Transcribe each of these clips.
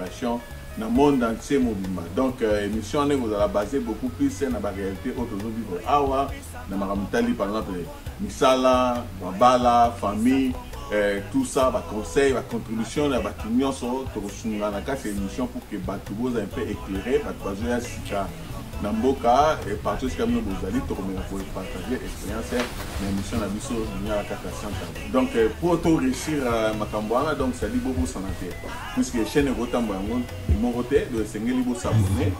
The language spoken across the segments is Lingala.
migration dans le monde entier mobile. Donc émission vous allez baser beaucoup plus sur la réalité autour vivre awa na makamutali par exemple misala babala famille tout ça va conseil va contribution na ba union so to sunga na ka émission pour que batu boza un peu éclairé batu bazoya sika na mboka et partout ce que nous bozali to comme pour partager expérience na émission na biso na kata santa. Donc pour auto réussir makambwana donc ça dit beaucoup santé puisque chaîne rotambo yango mon côté de sengeli bo s'abonner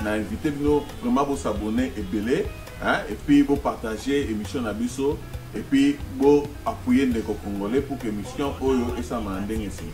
na invité bino vraiment bo s'abonner et belé hein et puis bo partager émission na biso et puis bo appuyer les Congolais pour que l'émission oyo et ça m'a ndenge singé.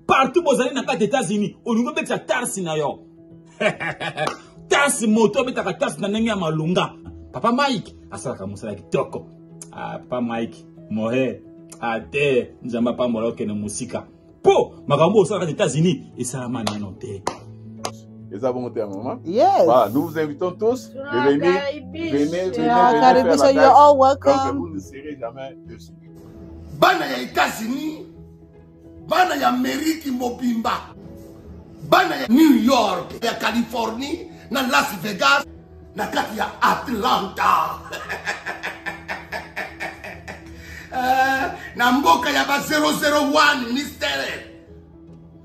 Partout aux allez dans les États-Unis, au niveau de tarsi na yo. Tarsi moto betaka tarsi na nenga malunga. Papa Mike, asaka musala kitoko. Ah Papa Mike, mohe, ate, nzamba pa moloke na musika. Po, makambo osala aux États-Unis et ça m'a noté. Et ça bon terme maman? Yes. Voilà, nous vous invitons tous de venir. Venez Caribbean, you're all welcome. Vous ne serez jamais dessus. Bana ya États-Unis, bana ya Amérique mobimba, bana ya New York, ya Californie, na Las Vegas, na kati ya Atlanta. Na mboka ya ba 001 mistere.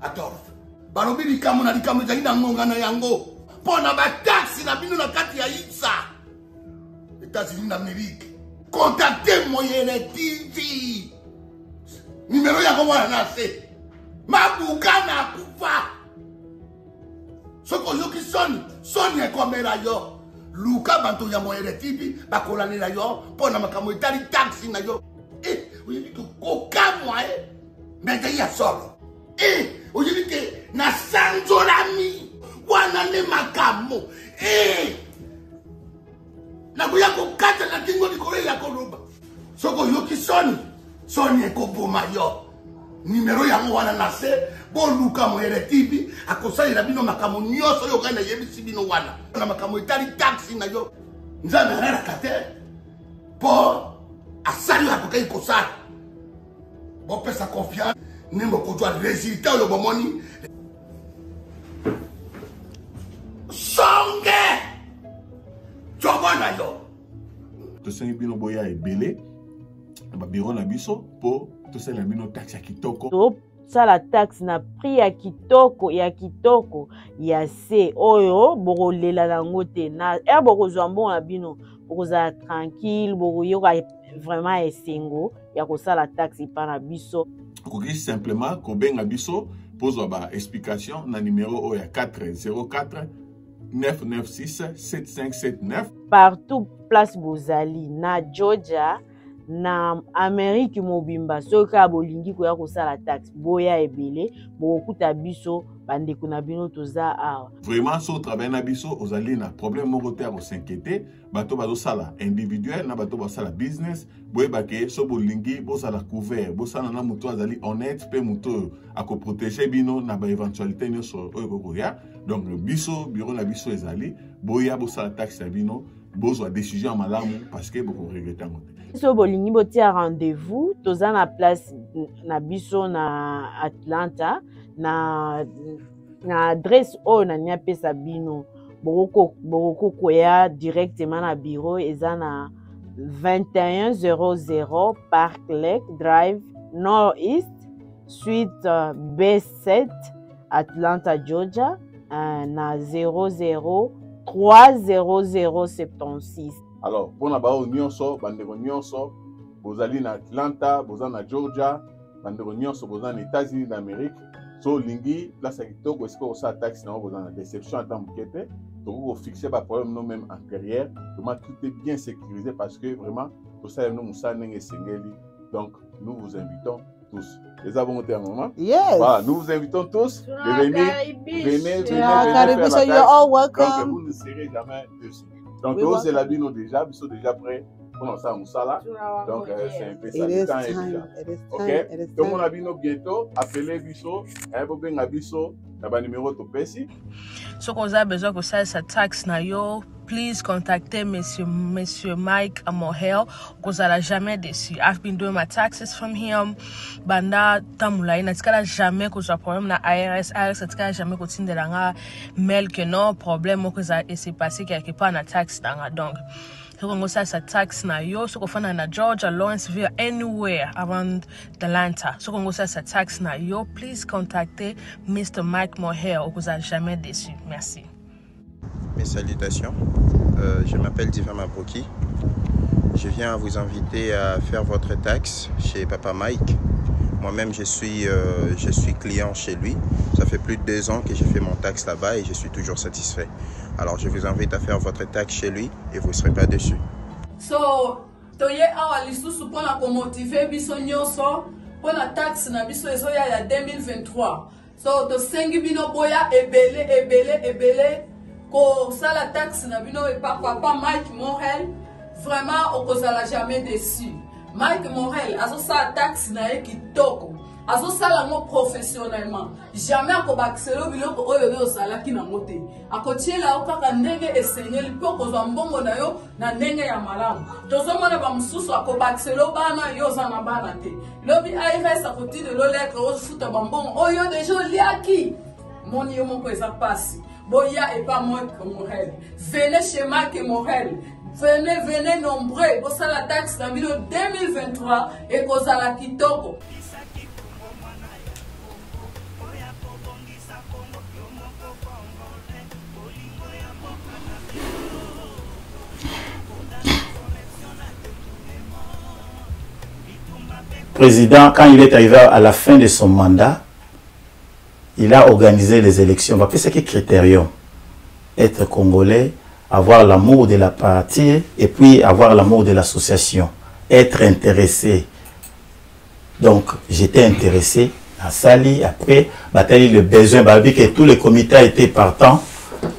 Adolf. Balobi likamu na likamu ezali na ngonga na yango. Pona ba taxi na bino na kati ya Itza. États-Unis d'Amérique. Contactez Moyele TV. Numéro ya komwana na se. Mabuka na kufa. Soko yoki soni ekomela yo. Luka bantu ya Moyele TV bakolanela yo pona makambo etali taxi na yo. Oyebi ke kokamwa mbete ya solo. Oyebi ke na sanzolami wana ne makambo. Na kuya kokata na kingo likolo ya koloba. Soko yoki soni ekoboma yo. Numero yango wana na se bo Luka Moyele TV akosalela bino makambo nyonso yo kana yebisi bino wana. Na makambo etali taxi na yo. Nzambe ana kate po asali akokai kosala. Bo pesa confiance nimbo kujwa résultat yo bomoni. Songe Chobana yo. To sengi bino boya ebele ba bureau na biso po to sala bino taxe ya kitoko. To sala taxe na prix ya kitoko ya se oyo bokolela nango te na bokozwa mbongo na bino bokozala tranquille bokoyoka vraiment esengo ya kosala taxe pa na biso. Okoki simplement kobenga biso pozwa ba explication na numéro oyo ya 404 996 7579 partout place bozali na Georgia na Amérique mobimba soka bolingi koya kosala taxe boya ebele bokuta biso bandeko na bino toza awa. Vraiment so travail na biso ozali na problème moko te ko s'inquiéter bato bazo sala individuel na bato bazo sala business boyeba ke so bolingi bo sala couvert bo sala na muto azali honnête pe muto ako protéger bino na ba éventualité nyonso oyo kokoya. Donc biso bureau na biso ezali boya bo sala taxe ya bino bozwa décision malamu parce que boko regretter ngote. So bolingi botia rendez-vous toza na place na biso na Atlanta na adresse o na nia pesa bino boko koya directement na bureau eza na 2100 Park Lake Drive Northeast Suite B7 Atlanta Georgia na 0030076. Alors, pour na bao nyonso, bandeko nyonso, bozali na Atlanta, bozali na Georgia, bandeko nyonso bozali na États-Unis d'Amérique. So lingi, place kitoko, est-ce que vous avez taxe na bozali na déception en temps bukete, donc vous fixez pas problème non même en carrière, vraiment tout est bien sécurisé parce que vraiment tout ça nous musa nenge sengeli. Donc nous vous invitons tous. Et ça, bon terme, maman. Yes. Voilà, nous vous invitons tous de venir. Venez faire la taxe. You're all Donc, welcome. vous ne serez jamais dessus. Donc, We c'est la bino déjà, ils sont déjà prêts pour lancer un moussala. Donc, c'est un peu ça. It is Le temps est time. déjà. It is Ok? time. It is Donc, on time. a bino bientôt. Appelez Bisso. Un Bisso. D'abord, numéro de Pessi. Si vous avez besoin de ça, sa taxe na yo, please contactez Monsieur Mike Mohel. Vous n'allez jamais déçu. I've been doing my taxes from him. Banda tamula ina tikala jamais que j'ai problème na IRS. IRS tikala jamais que tinde langa mail que non problème que ça s'est passé quelque part na taxe langa donc. So qu'on sa tax na yo, so qu'on fait na Georgia, Lawrenceville, anywhere around Atlanta. So qu'on sa tax na yo, please contactez Mr. Mike Mohel. On vous a jamais déçu. Merci. Mes salutations. Je m'appelle Diva Mabroki. Je viens vous inviter à faire votre taxe chez Papa Mike. Moi-même, je suis client chez lui. Ça fait plus de 2 ans que j'ai fait mon taxe là-bas et je suis toujours satisfait. Alors, je vous invite à faire votre taxe chez lui et vous ne serez pas déçus. So, toye awa lisusu pona ko motiver biso nyonso pona taxe na biso ezoya ya 2023. So, to sengi bino boya ebele ko sala taxe na bino et papa Mike Mohel. Vraiment, okozala jamais déçu. Mike Mohel, azo sa taxe na ye kitoko. Azo sala ngo professionnellement. Jamais akobakselo biloko oyo yo sala ki na ngote. Akotiela okaka ndenge esenyeli po kozwa mbongo na yo na ndenge ya malamu. Tozomona ba mususu akobakselo bana yo za na bana te. Lobi IRS akoti de lo lettre o futa bambongo oyo dejo liaki. Moni yo moko eza pasi. Boya et pas Mike Mohel. Venez chez Mike Mohel. Venez nombreux pour ça la taxe en 2023 et cause à la kitoko. Président, quand il est arrivé à la fin de son mandat, il a organisé les élections. On va appeler ça que critérium. Être congolais, avoir l'amour de la partie et puis avoir l'amour de l'association. Être intéressé. Donc, j'étais intéressé à Sali. Après, batailler le besoin. Que tous les comités étaient partants.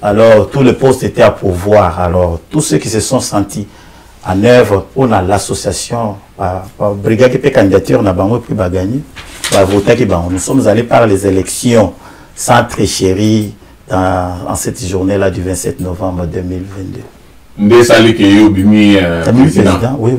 Alors, tous les postes étaient à pourvoir. Alors, tous ceux qui se sont sentis en œuvre pour l'association, brigade qui peut candidature, puis gagner. Nous sommes allés par les élections sans tricherie en cette journée-là du 27 novembre 2022. Ndé Sali qui est bimi président. Oui.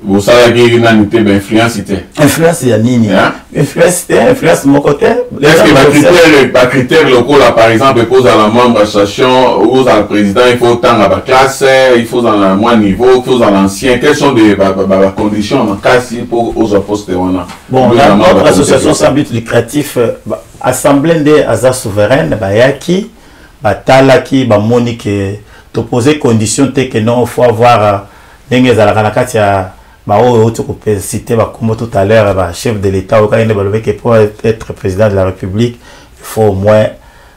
Vous savez qu'il y a une influence. Influence, il y a Nini. Influence de mon côté. Est-ce que les critères locaux, là, par exemple, pose à la membre association, ou à le président, il faut tant à la classe, il faut dans le moins niveau, il faut dans l'ancien. Quelles sont les conditions en cas pour aux postes? Bon, notre association sans but lucratif, assemblée des Azar souveraines, Bayaki, Batalaki, Bamonique, t'opposer conditions que non, il faut avoir des à tu citer tout à l'heure, chef de l'État, pour être président de la République, il faut au moins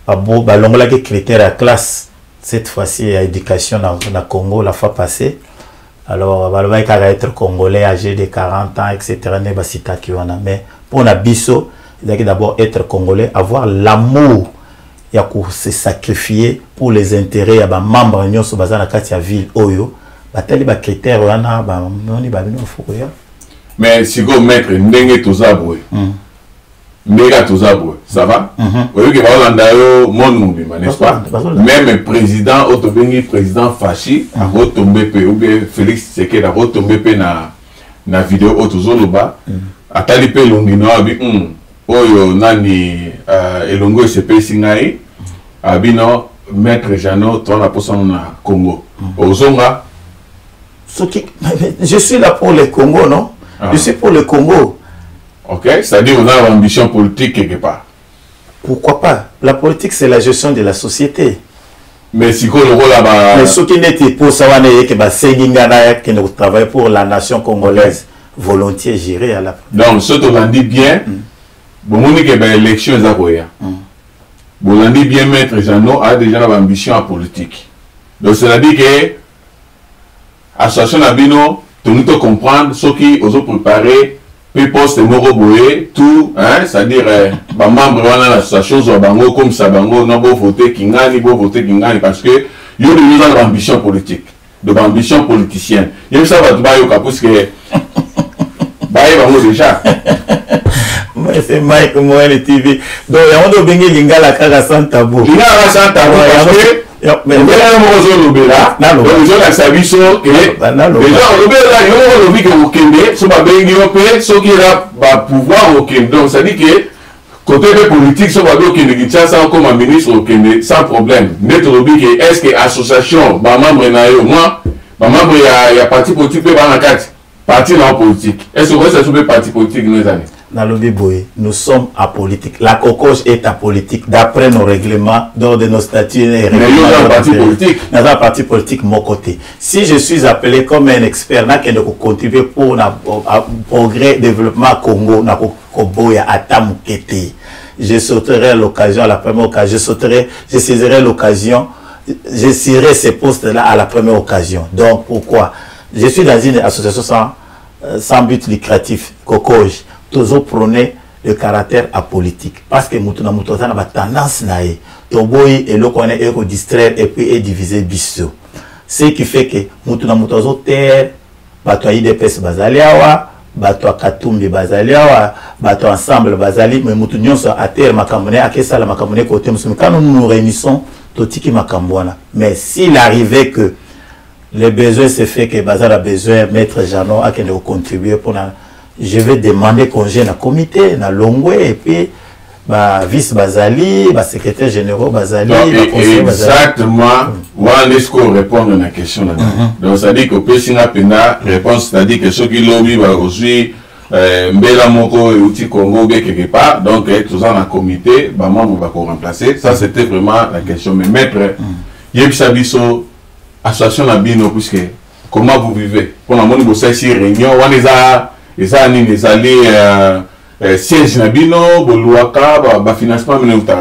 les critères à classe. Cette fois-ci, il y a éducation dans le Congo la fois passée. Alors, il faut être congolais âgé de 40 ans, etc. Mais pour Nabiso, il faut d'abord être congolais, avoir l'amour, il faut se sacrifier pour les intérêts des membres de la ville. Mais si vous mettez Ndenge Tozabwe, Ndega Tozabwe, ça va? Vous voyez que n'est-ce pas? Même le président, président Fachi, a retombé, ou bien Félix Tshisekedi a retombé na vidéo Otozoloba, a talipé Longino, Oyo Nani, Elongo SCP Singaï, Abino, Maître Jano, toi la personne na Congo. Ozonga. Je suis là pour le Congo, non? Je suis pour le Congo. Ok, c'est-à-dire qu'on a l'ambition politique quelque part. Pourquoi pas? La politique, c'est la gestion de la société. Mais si on le rôle là-bas. Mais ce qui n'est pas pour savoir que nous travaillons pour la nation congolaise, volontiers j'irai à la. Donc, ce qu'on dit bien, bon, on dit que l'élection est à quoi? Bon, on dit bien, Maître Jano a déjà l'ambition politique. Donc, c'est-à-dire que l'association Nabino, tout nous comprendre ce qui ont préparé Puis poste moko boye tout hein c'est-à-dire ba membre wana l'association zo bango comme ça bango non bo voter kingani parce que yo nous avons ambition politique de ambition politicienne yo ça va ba yo ka parce que ba yo bango déjà mais c'est Mike Moelle TV donc on doit bengi lingala kaka sans tabou lingala sans tabou parce que mais on a lobela les gens la sabiso que les gens lobela yo lobi que okende so ba bengi opé so qui a ba pouvoir okende donc ça dit que côté politique so ba okende Kinshasa comme un ministre okende sans problème net lobi que est-ce que association ba membre na yo moi ba membre ya parti politique pe ba na kati parti na politique est-ce que ça sous parti politique nous années nous sommes apolitiques. La cocoche est apolitique d'après nos règlements, de nos statuts et règlements. Dans un parti politique, mon côté. Si je suis appelé comme un expert, qui ne contribuer pour le progrès, développement Congo, je sauterai l'occasion à la première occasion. Je saisirai l'occasion. Je serai ces postes-là à la première occasion. Donc pourquoi? Je suis dans une association sans but lucratif, cocoche. Toujours prôner le caractère apolitique parce que mutuna mutoza na tendance nae toboyi et le connaît et distraire et puis et diviser biso ce qui fait que mutuna mutozo terre bato IDPS bazali awa bato Katumbi bazali awa bato ensemble bazali mais mutu nyonso a terre makamone akesala makamone côté musumi quand nous nous réunissons totiki makambwana mais s'il arrivait que le besoin se fait que bazala a besoin maître Jano a qu'elle contribuer pour la je vais demander congé dans le comité, dans l'ongwe, et puis, vice Bazali, secrétaire général Bazali, exactement, est-ce qu'on répond à la question là. Donc, ça dit que Pessina Pena réponse, c'est-à-dire que ceux qui lobby aujourd'hui, Mbela Moko et Outi Congo, quelque part, donc, tous dans le comité, membre va remplacer. Ça, c'était vraiment la question. Mais maître, Yebsabiso, association Nabino, puisque, comment vous vivez? Pour la monnaie, vous savez, réunion, on les a. Et ça, les allées siège Nabino, Boluaka, financement.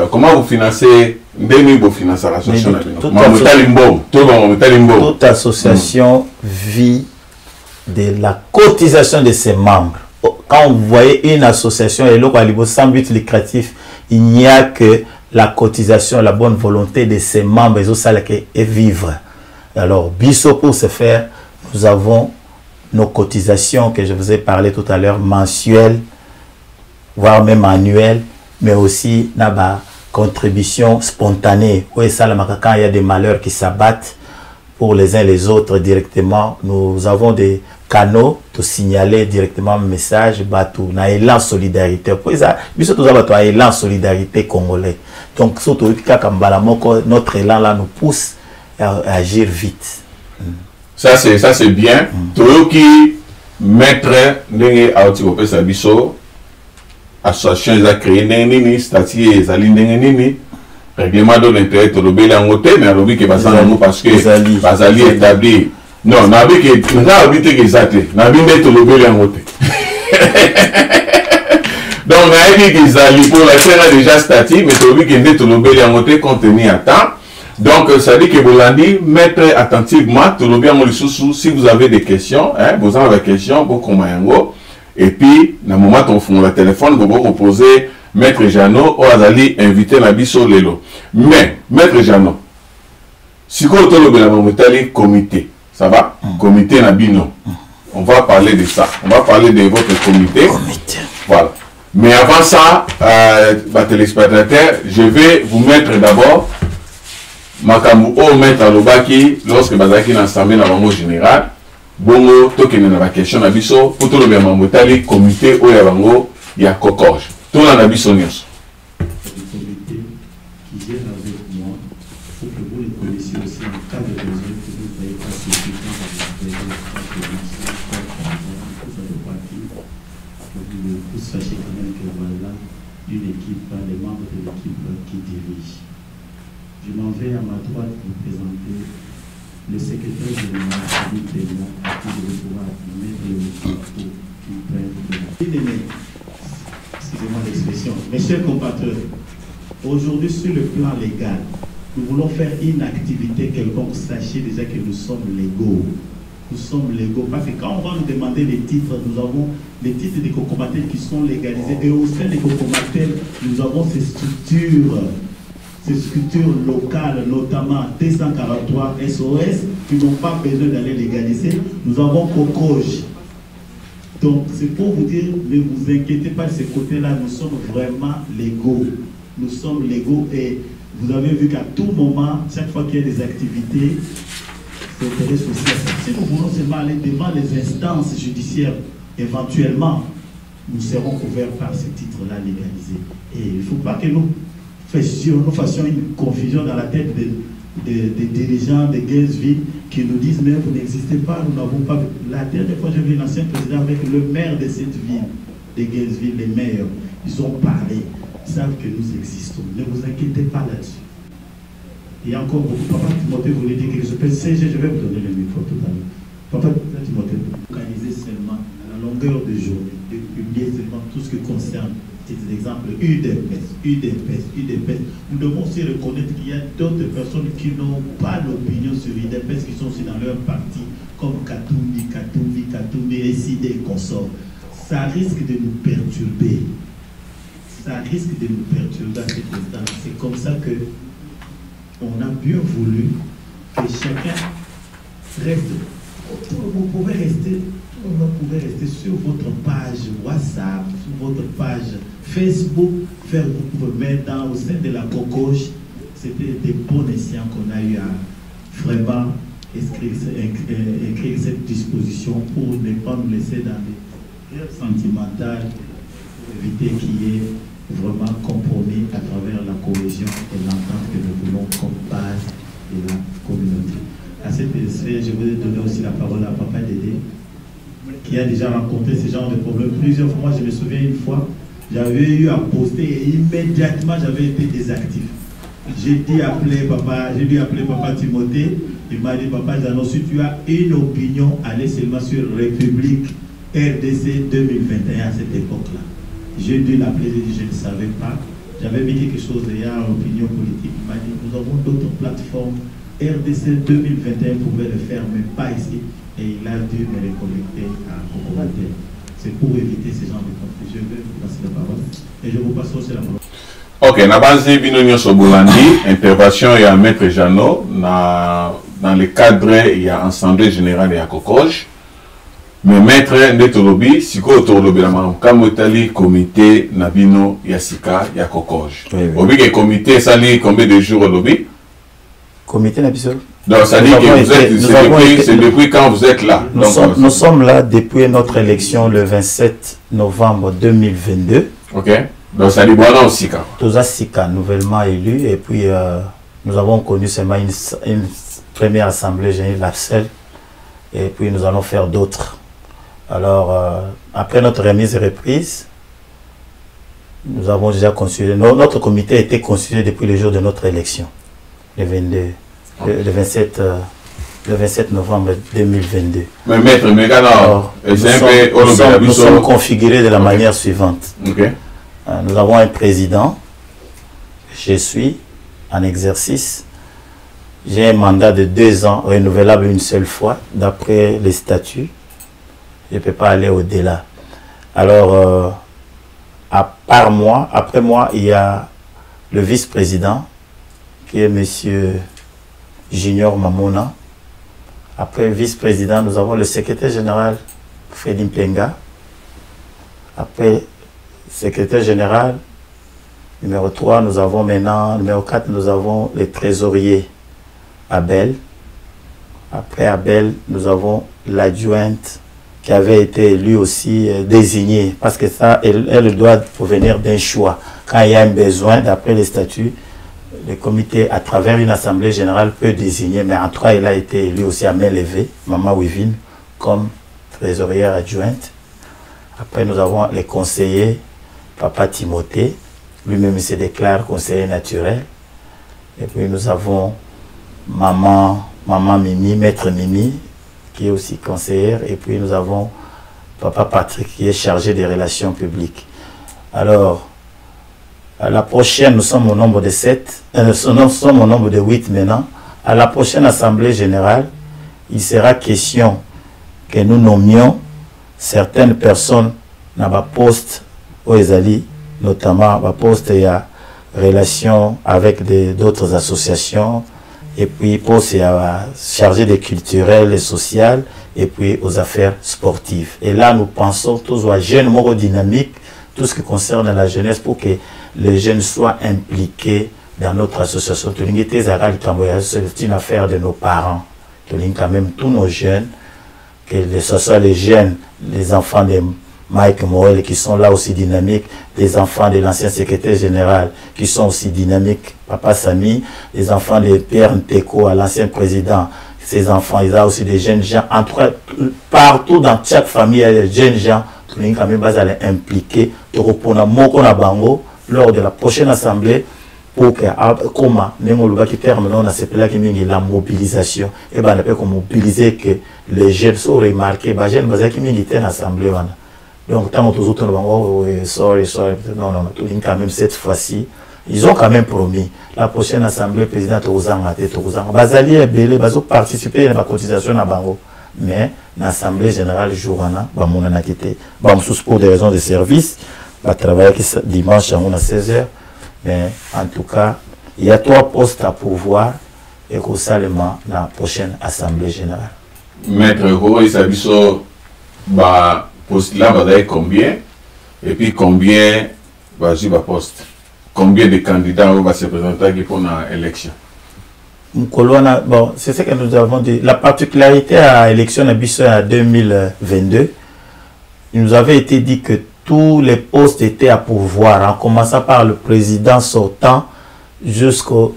Comment vous financez l'association Nabino? Toute association vit de la cotisation de ses membres. Quand vous voyez une association et l'autre sans but lucratif, il n'y a que la cotisation, la bonne volonté de ses membres et vivre. Alors, biso pour ce faire, nous avons nos cotisations que je vous ai parlé tout à l'heure, mensuelles, voire même annuelles, mais aussi naba contribution spontanée. Oui, ça, quand il y a des malheurs qui s'abattent pour les uns les autres directement, nous avons des canaux pour signaler directement un message, batou, na élan solidarité. Pour ça, nous avons un élan solidarité congolais. Donc, surtout, notre élan là nous pousse à agir vite. Ça c'est bien. Toyoki maître ndenge aotikope sabiso association ils a créé nini statut ils ali ndenge nini règlement de l'intérêt to lobeli ngote mais alobi ke basana ngo parce que bazali établi non nabi ke nga habité ke zate nabi nde to lobeli ngote donc nabi ke zali pour la terre déjà statut mais to lobi ke nde to lobeli ngote compte tenu à temps. Donc, ça dit que vous l'avez mettre attentivement, tout le bien, si vous avez des questions, hein, vous avez des questions, vous comment et puis, dans le moment où on fait le téléphone, vous vous reposez, Maître Jano, ou allez inviter la biso lelo. Mais, Maître Jano, si vous avez un comité, ça va? Comité Nabino. On va parler de ça. On va parler de votre comité. Voilà. Mais avant ça, téléspectateurs, je vais vous mettre d'abord Makamu o mettre à l'obaki lorsque bazaki na assemblée na bango général bongo tokene na question na biso pour tout le bien mamotali comité o ya bango ya cocoche tout na biso nyos comité qui gère avec moi pour que vous les connaissiez aussi en cas de besoin que vous ne soyez pas surpris vous sachez quand même que voilà une équipe, les membres de l'équipe qui dirige. Je m'en vais à ma droite vous présenter le secrétaire général Philippe Benoît, à qui je vais pouvoir mettre le micro pour qu'il prenne. Excusez-moi l'expression. Mes chers compatriotes, aujourd'hui sur le plan légal, nous voulons faire une activité quelconque. Sachez déjà que nous sommes légaux. nous sommes légaux. Parce que quand on va nous demander les titres, nous avons les titres des cocomatels qui sont légalisés. Et au sein des cocomatels, nous avons ces structures locales, notamment T143 SOS, qui n'ont pas besoin d'aller légaliser. Nous avons COCOJ. Donc, c'est pour vous dire, ne vous inquiétez pas de ce côté-là, nous sommes vraiment légaux. Nous sommes légaux et vous avez vu qu'à tout moment, chaque fois qu'il y a des activités, d'intérêt social, si nous voulons seulement aller devant les instances judiciaires, éventuellement, nous serons couverts par ce titre-là légalisé. Et il ne faut pas que nous fassions une confusion dans la tête des dirigeants de Gainesville qui nous disent mais vous n'existez pas, nous n'avons pas. La dernière fois j'ai vu l'ancien président avec le maire de cette ville, de Gainesville, les maires, ils ont parlé, ils savent que nous existons. Ne vous inquiétez pas là-dessus. Il y a encore beaucoup. Papa Timothée voulait dire quelque chose. Je vais vous donner le micro tout à l'heure. Papa Timothée, focaliser seulement à la longueur de journée, de publier seulement tout ce qui concerne. Des exemples UDPS. Nous devons aussi reconnaître qu'il y a d'autres personnes qui n'ont pas l'opinion sur UDPS, qui sont aussi dans leur parti, comme Katumbi, SID et consorts. Ça risque de nous perturber. À cet instant. C'est comme ça que on a bien voulu que chacun reste. Vous pouvez rester sur votre page WhatsApp, sur votre page Facebook, vous pouvez mettre au sein de la COCOJ. C'était des bons escients qu'on a eu à vraiment écrire cette disposition pour ne pas nous laisser dans des guerres sentimentales, pour éviter qu'il y ait vraiment compromis à travers la cohésion et l'entente que nous voulons comme base de la communauté. À cet effet, je voudrais donner aussi la parole à Papa Dédé, qui a déjà rencontré ce genre de problème plusieurs fois. Moi, je me souviens une fois, j'avais eu à poster et immédiatement j'avais été désactif. J'ai dû appeler Papa Timothée. Il m'a dit, Papa Jano, si tu as une opinion, allez seulement sur République RDC 2021 à cette époque-là. J'ai dû l'appeler, j'ai dit, je ne savais pas. J'avais mis quelque chose ayant opinion politique. Il m'a dit, nous avons d'autres plateformes. RDC 2021 pouvait le faire, mais pas ici. Et il a dû me reconnecter à Cocomatel. C'est pour éviter ce genre de conflit. Je vais vous passer la parole. Et je vous passe aussi la parole. Ok, na base Binonio Sobolandi, intervention il y a Maître Jano, dans le cadre il y a Assemblée Générale et à COCOJ. Mais Maître Netolobi, si vous avez un comité Nabino Yasika ya COCOJ. Oui. Le comité, ça lit combien de jours au lobby? Comité Nabiso. Donc ça dit que c'est depuis quand vous êtes là. Nous sommes là depuis notre élection le 27 novembre 2022. Ok. Donc ça dit voilà aussi quand. Tous Sika nouvellement élu et puis nous avons connu seulement une première assemblée générale la seule et puis nous allons faire d'autres. Alors après notre remise et reprise, nous avons déjà constitué. Notre comité a été constitué depuis le jour de notre élection, le 27 novembre 2022. Mais maître, alors, nous sommes configurés de la manière suivante. Okay. Nous avons un président, je suis en exercice, j'ai un mandat de 2 ans renouvelable une seule fois d'après les statuts. Je ne peux pas aller au-delà. Alors, après moi, il y a le vice-président qui est M. Junior Mamona. Après vice-président, nous avons le secrétaire général Freddy Mpenga. Après secrétaire général, numéro 3, nous avons maintenant, numéro 4, nous avons le trésorier Abel. Après Abel, nous avons l'adjointe qui avait été lui aussi désignée, parce que ça, elle doit provenir d'un choix. Quand il y a un besoin, d'après les statuts, le comité, à travers une assemblée générale, peut désigner, mais en tout cas, il a été élu aussi à main levée, Maman Wivine, comme trésorière adjointe. Après, nous avons les conseillers, Papa Timothée, lui-même se déclare conseiller naturel. Et puis, nous avons Maman Mimi, Maître Mimi, qui est aussi conseillère. Et puis, nous avons Papa Patrick, qui est chargé des relations publiques. Alors, à la prochaine, nous sommes au nombre de 7, nous sommes au nombre de 8 maintenant. À la prochaine Assemblée Générale, il sera question que nous nommions certaines personnes dans le poste où ils allaient, notamment le poste il y a relation avec d'autres associations, et puis poste il y a chargé des culturels et sociales, et puis aux affaires sportives. Et là, nous pensons tous aux jeunes moraux dynamiques, tout ce qui concerne la jeunesse, pour que les jeunes soient impliqués dans notre association. C'est une affaire de nos parents. Quand même tous nos jeunes, que ce soit les jeunes, les enfants de Mike Morel qui sont là aussi dynamiques, les enfants de l'ancien secrétaire général qui sont aussi dynamiques, Papa Sami, les enfants de Pierre Nteko, à l'ancien président, ces enfants, ils ont aussi des jeunes gens. Partout dans chaque famille, il y a des jeunes gens qui sont impliqués lors de la prochaine assemblée pour que, comment, la mobilisation, et bien, on peut mobiliser que les jeunes sont remarqués, les jeunes qui militent dans l'assemblée. Donc, tant que tous sorry, non, quand même, cette fois-ci, ils ont quand même promis. La prochaine assemblée, le président Touzanga, Bazali et Belé, Bazo participer à la cotisation à Bango. Mais, l'assemblée générale, Jourana, Bamouna quitté. Pour des raisons de service, va travailler dimanche à 16h. Mais, en tout cas, il y a 3 postes à pouvoir et qu'au salement dans la prochaine assemblée générale. Maître Goro, il s'agit de poste là, combien? Et puis combien va-t-il poste? Combien de candidats vont se présenter pour l'élection? Bon, c'est ce que nous avons dit. La particularité à l'élection de 2022, il nous avait été dit que tous les postes étaient à pourvoir, en commençant par le président sortant jusqu'au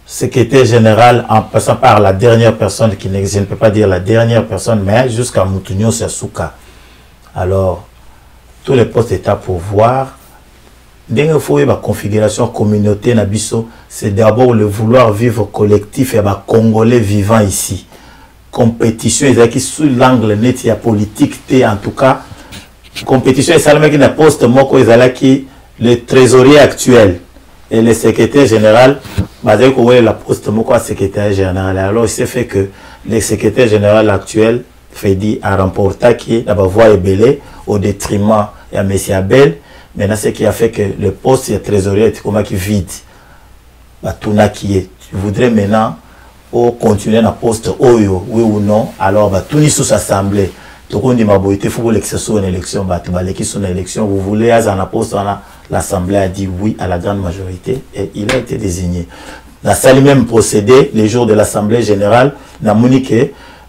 secrétaire général, en passant par la dernière personne qui n'existe, je ne peux pas dire la dernière personne, mais jusqu'à Moutounio Sasuka. Alors, tous les postes étaient à pourvoir. Dès qu'il faut la configuration communauté Nabiso, c'est d'abord le vouloir vivre collectif et les Congolais vivant ici. Compétition, ils ont sous l'angle net, il y a politique, en tout cas, compétition, c'est un poste le trésorier actuel et le secrétaire général, la poste secrétaire général. Alors, il s'est fait que le secrétaire général actuel fait dit à remporter qui la voix est belée au détriment de M. Abel. Maintenant, ce qui a fait que le poste de trésorier est comme qui vide. Tu voudrais maintenant continuer dans le poste Oyo, oui ou non, alors tout est sous assemblée. Tout le monde dit qu'il faut que ce soit une élection. Vous voulez aller dans la poste, l'assemblée a dit oui à la grande majorité et il a été désigné. Dans ce même procédé, les jours de l'assemblée générale, na Monique,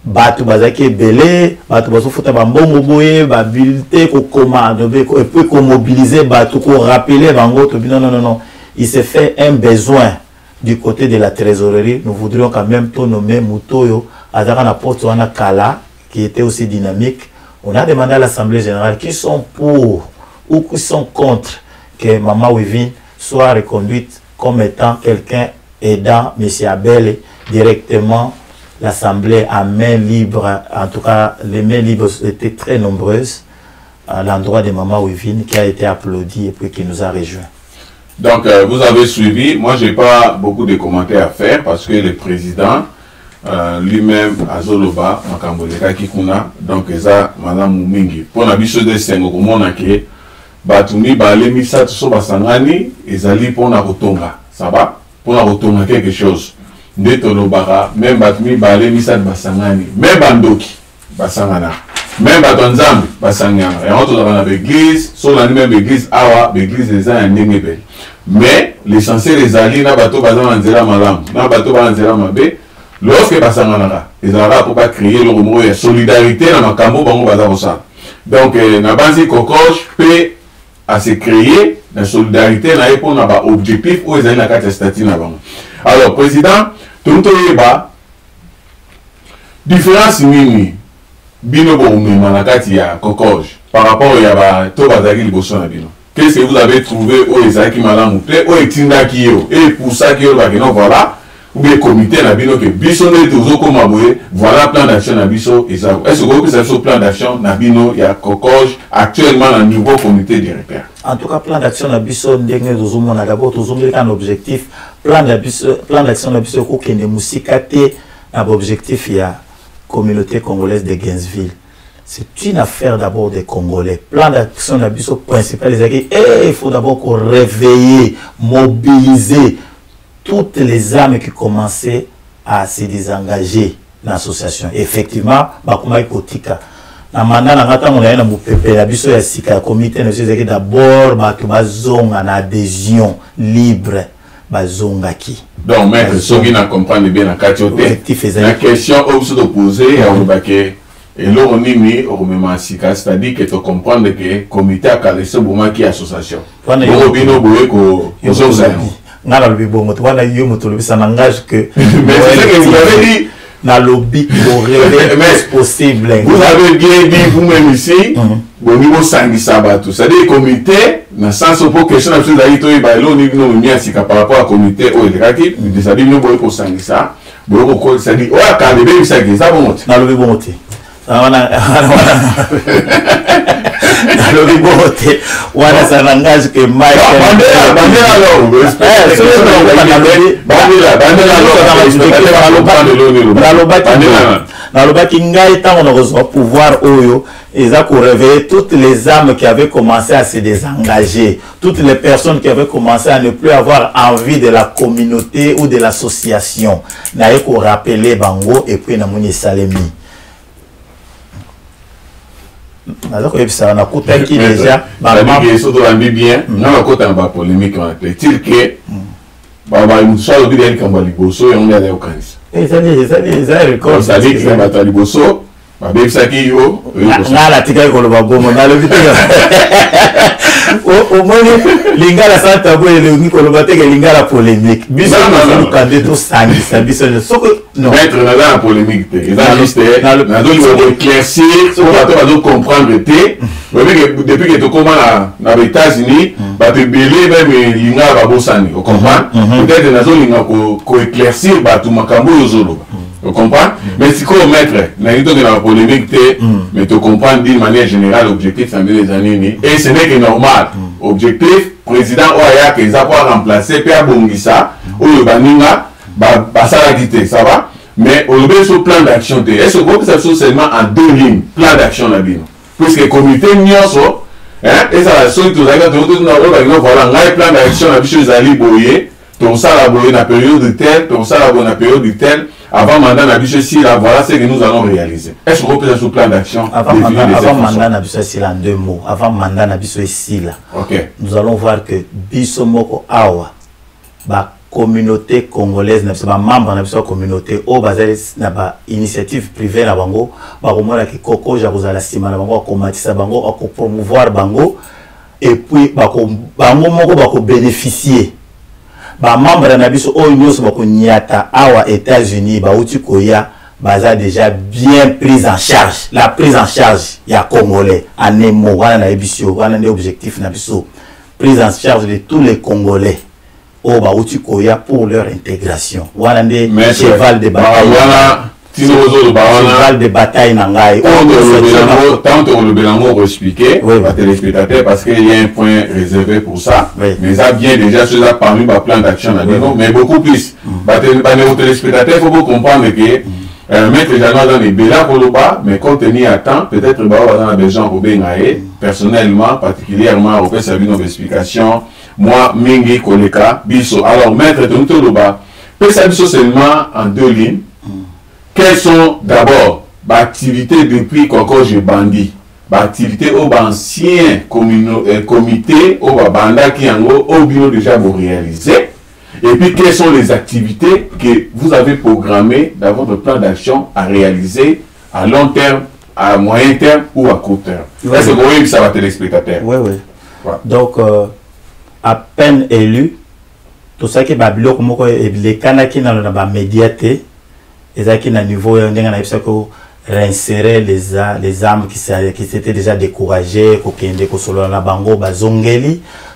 Batu bazaki belé, batu baso fouta bambongo boye, babilité ko commande, et puis ko mobiliser, batu ko rappeler bango, non. Il s'est fait un besoin du côté de la trésorerie. Nous voudrions quand même tout nommer Mutoyo, Azara na porte wana Kala, qui était aussi dynamique. On a demandé à l'Assemblée générale qui sont pour ou qui sont contre que Maman Wivine soit reconduite comme étant quelqu'un aidant M. Abel directement. L'Assemblée à main libre, en tout cas, les mains libres étaient très nombreuses à l'endroit de Maman Wivine qui a été applaudi et puis qui nous a rejoints. Donc, vous avez suivi. Moi, je n'ai pas beaucoup de commentaires à faire parce que le président lui-même, Azoloba, Makamboleka Kikuna, donc, ça, Madame Mingi. Pour la biche de Sengo, comme on a dit, Batumi, Balemi, Satso, Basangani, et Zali pour la Rotonga. Ça va? Pour la Rotonga, quelque chose. Même Batumi Balé Misad Basangani, même Bandoki Basangana, même Batonzambi Basangana. Et on dans l'église, sur la même église, Awa, l'église des ans Ndengebe. Mais l'essentiel des alliés, n'a bateau Bazanzela Malam, n'a bateau Bazanzela Mabé, lorsque Basangana, les Arabes pour pas créer le remous et solidarité dans ma cambo Bango Bazarosa. Donc, n'a pas dit Kokoche peut à se créer la solidarité, n'a pas un objectif où ils ont la carte statine avant. Alors, président, tout le monde différence nini bino bo manakati ya Kokoge par rapport à to bazaki liboso na bino. Qu'est-ce que vous avez trouvé au ezaki malamu pe o etinda kiyo et pour ça que ba non voilà ou bien comité na bino que biso ne tozo koma boye voilà plan d'action na biso ezako. Est-ce que vous avez ce plan d'action na bino ya Kokoge actuellement na niveau comité directeur? En tout cas, plan d'action na biso ndenge tozo mona d'abord tozo ngeli un objectif. Plan d'action na biso ko kende musika te na objectif ya communauté congolaise de Gainesville. C'est une affaire d'abord des Congolais. Plan d'action d'Abisso principal, il faut d'abord qu'on réveille, mobiliser toutes les âmes qui commençaient à se désengager dans l'association. Effectivement, Bakuma Kotika. Na mandat na ngata mona na mupepe la biso ya sika comité na c'est d'abord bazonga na adhésion libre bazongaki. Donc maître soki na comprendre bien na katiote. La question obso de poser à Obake et l'on nimi au même sika, c'est-à-dire que tu comprends que comité a calé moment qui association. Bino boye ko ozoza. Ngala lobibongo to wana yo motolobi ça n'engage que mais c'est que vous avez dit dans le lobby possible. Vous avez bien dit vous-même ici, au niveau sanguisabatu, c'est-à-dire le comité, dans le sens où pour question de par rapport au comité, c'est-à-dire nous pouvons sanguisa, c'est-à-dire oh à calmer ça qui ça bon. Dans le bon côté. Wana ça n'engage que Mike. Pouvoir Oyo, ils ont réveillé toutes les âmes qui avaient commencé à se désengager, toutes les personnes qui avaient commencé à ne plus avoir envie de la communauté ou de l'association. N'a eu rappeler Bango et puis Namouni Salemi. Alors que ça n'a coûté qui déjà bien non côté en polémique est-il que baba musalo bi deli kamba liboso et on est au canis ça dit que bata liboso babe saki yo na la tika ko lo bagomo na le bitega au moins lingala santa bo le ngi ko lo batega lingala polémique biso na candidat to sangi ça biso non mettre dans la polémique ils ont juste na do éclaircir pour pas comprendre depuis que tu commences na États-Unis ba te belé même lingala babosani on comprend peut-être na zo linga ko éclaircir ba tout makambo yozolo. Tu comprends? Mais si qu'on mettre, dans la polémique, mais tu comprends d'une manière générale l'objectif c'est des années. Et ce n'est que normal. Objectif, président Oya, qu'ils ont pas remplacé, Pierre Bongissa, ou le Baninga, ça l'a quitté, ça va? Mais au lieu de plan d'action, est-ce que ça se seulement en 2 lignes, plan d'action là bien? Puisque le comité Nyonso, et ça va se voilà, plan d'action, la biche Zali Boye, ton ça la boye na période de tel, ton ça la boye na période de tel. Avant mandat n'habitué si là voilà ce que nous allons réaliser. Est-ce qu'on peut sur plan d'action? Avant mandat n'habitué si là en 2 mots. Avant mandat n'habitué si là. Ok. Nous allons voir que Bisomoko Awa, la communauté congolaise, n'a membre de la communauté, au basé na ba initiative privée na bango, ba romona ki koko jabuza la sima na bango akomatisa bango ako promouvoir bango et puis bango moko bako bénéficier. Ba membre na biso o nyos bako nyata awa États-Unis ba uti koya baza déjà bien prise en charge. La prise en charge ya congolais anemo wana na ebisio wana ne objectif na biso prise en charge de tous les congolais o ba uti koya pour leur intégration wana ne cheval de bataille cheval de bataille nangai tant on le belango expliquer à téléspectateurs parce qu'il y a un point réservé pour ça mais ça vient déjà sur la parmi ma plan d'action mais beaucoup plus les téléspectateurs faut comprendre que mettre Jean dans les bélas pour le bas mais compte tenu à temps peut-être on a besoin pour bengaé personnellement particulièrement au fait servir nos explications moi mingi koleka biso alors mettre tout le bas peut servir seulement en 2 lignes. Quelles sont d'abord l'activité depuis qu'encore j'ai bandit, l'activité au ancien comité au banda qui en au bureau déjà vous réaliser et puis quelles sont les activités que vous avez programmées dans votre plan d'action à réaliser à long terme, à moyen terme ou à court terme. Est-ce que vous voyez que ça va téléspectateur? Oui, oui. Ouais. Donc à peine élu, tout ça qui est babilo comme les canaki dans la médiaté. Et qui na niveau réinsérer les âmes qui s'étaient déjà découragées,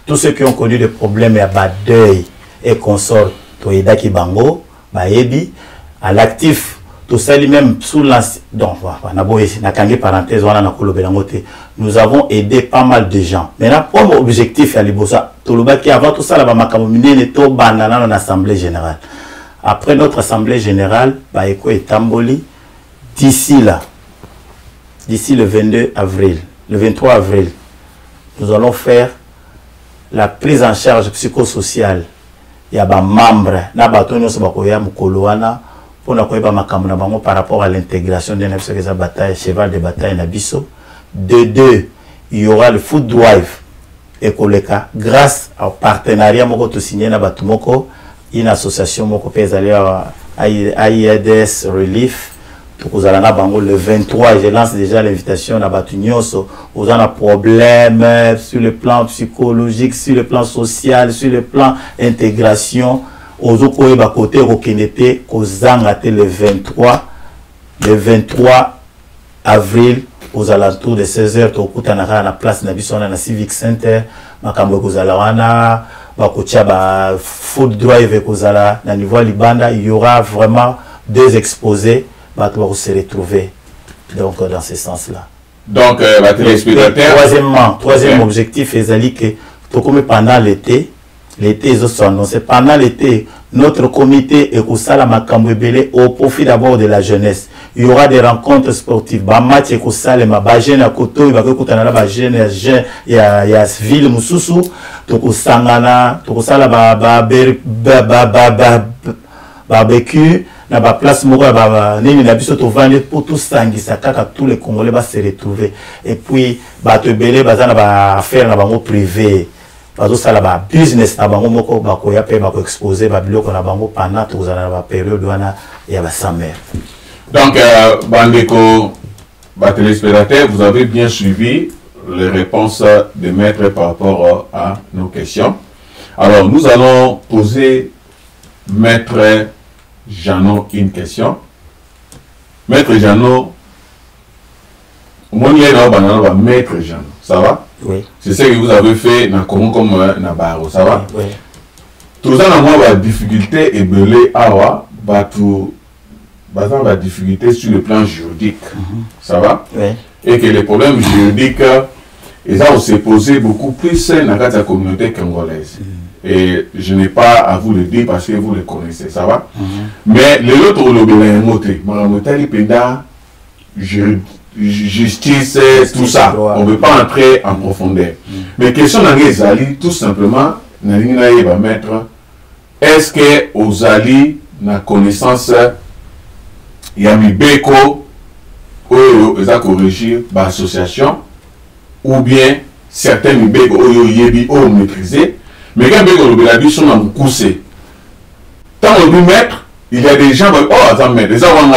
tous ceux qui ont connu des problèmes à deuil et consorts, à l'actif, tout ça lui-même sous l'ancien. Donc, nous avons aidé pas mal de gens. Maintenant, comme objectif, avant tout ça, l'Assemblée générale. Après notre assemblée générale, Baeko et Tamboli, d'ici là, d'ici le 22 avril, le 23 avril, nous allons faire la prise en charge psychosociale. Il y a des membres, par rapport à l'intégration de la bataille, cheval de bataille Nabiso. De deux, il y aura le food drive et Koleka, grâce au partenariat moko signé na Batumoko, une association moko AIDS Relief. Le 23, je lance déjà l'invitation à Batunyoso. Aux gens problème sur le plan psychologique, sur le plan social, sur le plan intégration. Aux autres côté Rokinete, le 23 avril, aux alentours de 16h, au la place Nabisona, na Civic Center, Makambo Kozalawana, Bakocha, Food Drive Kozala, na niveau Libanda, il y aura vraiment deux exposés. Va se retrouver donc dans ce sens-là. Donc, troisième objectif est que pendant l'été, ils ont annoncé pendant l'été, notre comité est au profit d'abord de la jeunesse. Il y aura des rencontres sportives, match et ma koto, il va y a ville mususu, barbecue. Na ba place moko ba nini na biso to vendre pour tout sangisa kaka tous les Congolais va se retrouver et puis ba to belé bazana ba faire na bango privé bazo sala ba business na bango moko ba ko ya pe ba ko exposer ba biloko na bango pendant tout za ba période wana ya ba samer. Donc bandeko ba téléspectateurs, vous avez bien suivi les réponses de maître par rapport à nos questions. Alors nous allons poser maître Jeannot une question. Maître Jeannot, Maître Jeannot, ça va? Oui. C'est ce que vous avez fait dans comme Nabaro, ça va? Oui. Tout ça, la difficulté est belée à la difficulté sur le plan juridique, ça va? Oui. Et que les problèmes juridiques, on s'est posé beaucoup plus dans la communauté congolaise. Et je n'ai pas à vous le dire parce que vous le connaissez, ça va? Mais les autres, justice, tout ça, on ne veut pas entrer en profondeur. Mais question d'Angezali, tout simplement, est-ce que aux Ali, la connaissance, il y a mis Beko, ils ont corrigé l'association, ou bien certains Beko, ils ont maîtrisé. Mais quand ils sont en coussé, tant on veut mettre, il y a des gens, oh, attends, mais déjà, on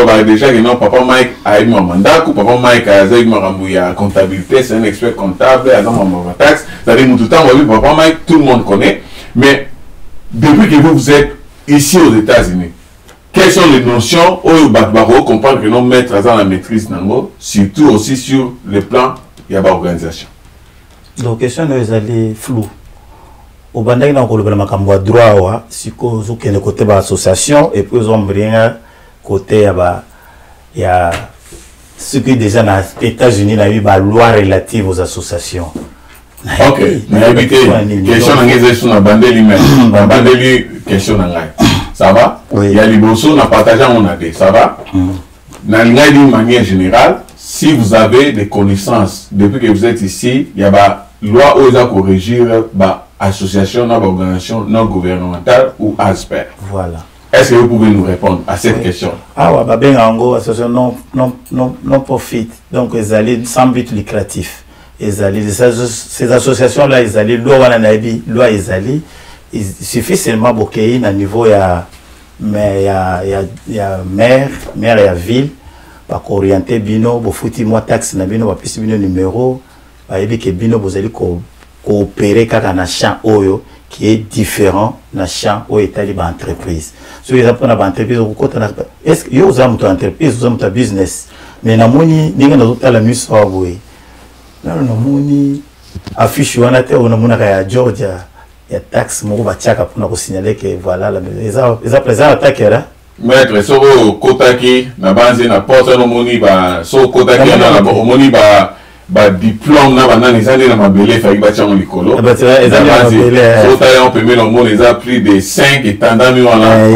va déjà que non, papa Mike a eu mon mandat, ou papa Mike a eu ma comptabilité, c'est un expert comptable, il a eu ma taxe, c'est-à-dire tout le temps, on va dire papa Mike, tout le monde connaît, mais depuis que vous êtes ici aux États-Unis, quelles sont les notions où vous comprendre que non, mettre dans la maîtrise, surtout aussi sur le plan, il y a pas d'organisation. Donc, question est floue. Au bandai na kolobela makambo droit wa siko zo kene côté ba association et puis ils ont rien côté ya ce qui déjà dans les États-Unis na eu ba loi relative aux associations. OK, mais habité question ngeze sur na bandeli même bandeli question ngai. Ça va? Il y a liboso na partager on a des, ça va? Na ngai d'une manière générale, si vous avez des connaissances depuis que vous êtes ici, il y a ba loi aux à corriger ba association, organisation non gouvernementale ou ASPER. Voilà. Est-ce que vous pouvez nous répondre à cette question? Ah ouais, ben en gros, association non profit, donc ils allaient sans but lucratif. Ils allaient ces associations-là, ils allaient loi ils allaient, il suffit seulement de à niveau il y a maire et la ville, pour orienter bino, pour foutre moi taxe na bino, pour plus bino numéro, pour que bino vous allez coopérer avec un champ oyo qui est différent d'un champ où est allé entreprise. Si vous avez une entreprise, est-ce que vous avez une entreprise, vous avez un business, mais na moni ninga na tota la mise à boy. Na moni affiche wana te ona mona ya Georgia ya tax moko ba tiaka pour na signaler que voilà la les présent attaque là. Maître so kotaki na banze na porte no moni ba so kotaki na moni ba ba diplôme na bana les années na mabele fa ba tchang likolo on peut mettre le mot les a plus de 5 et tandami wana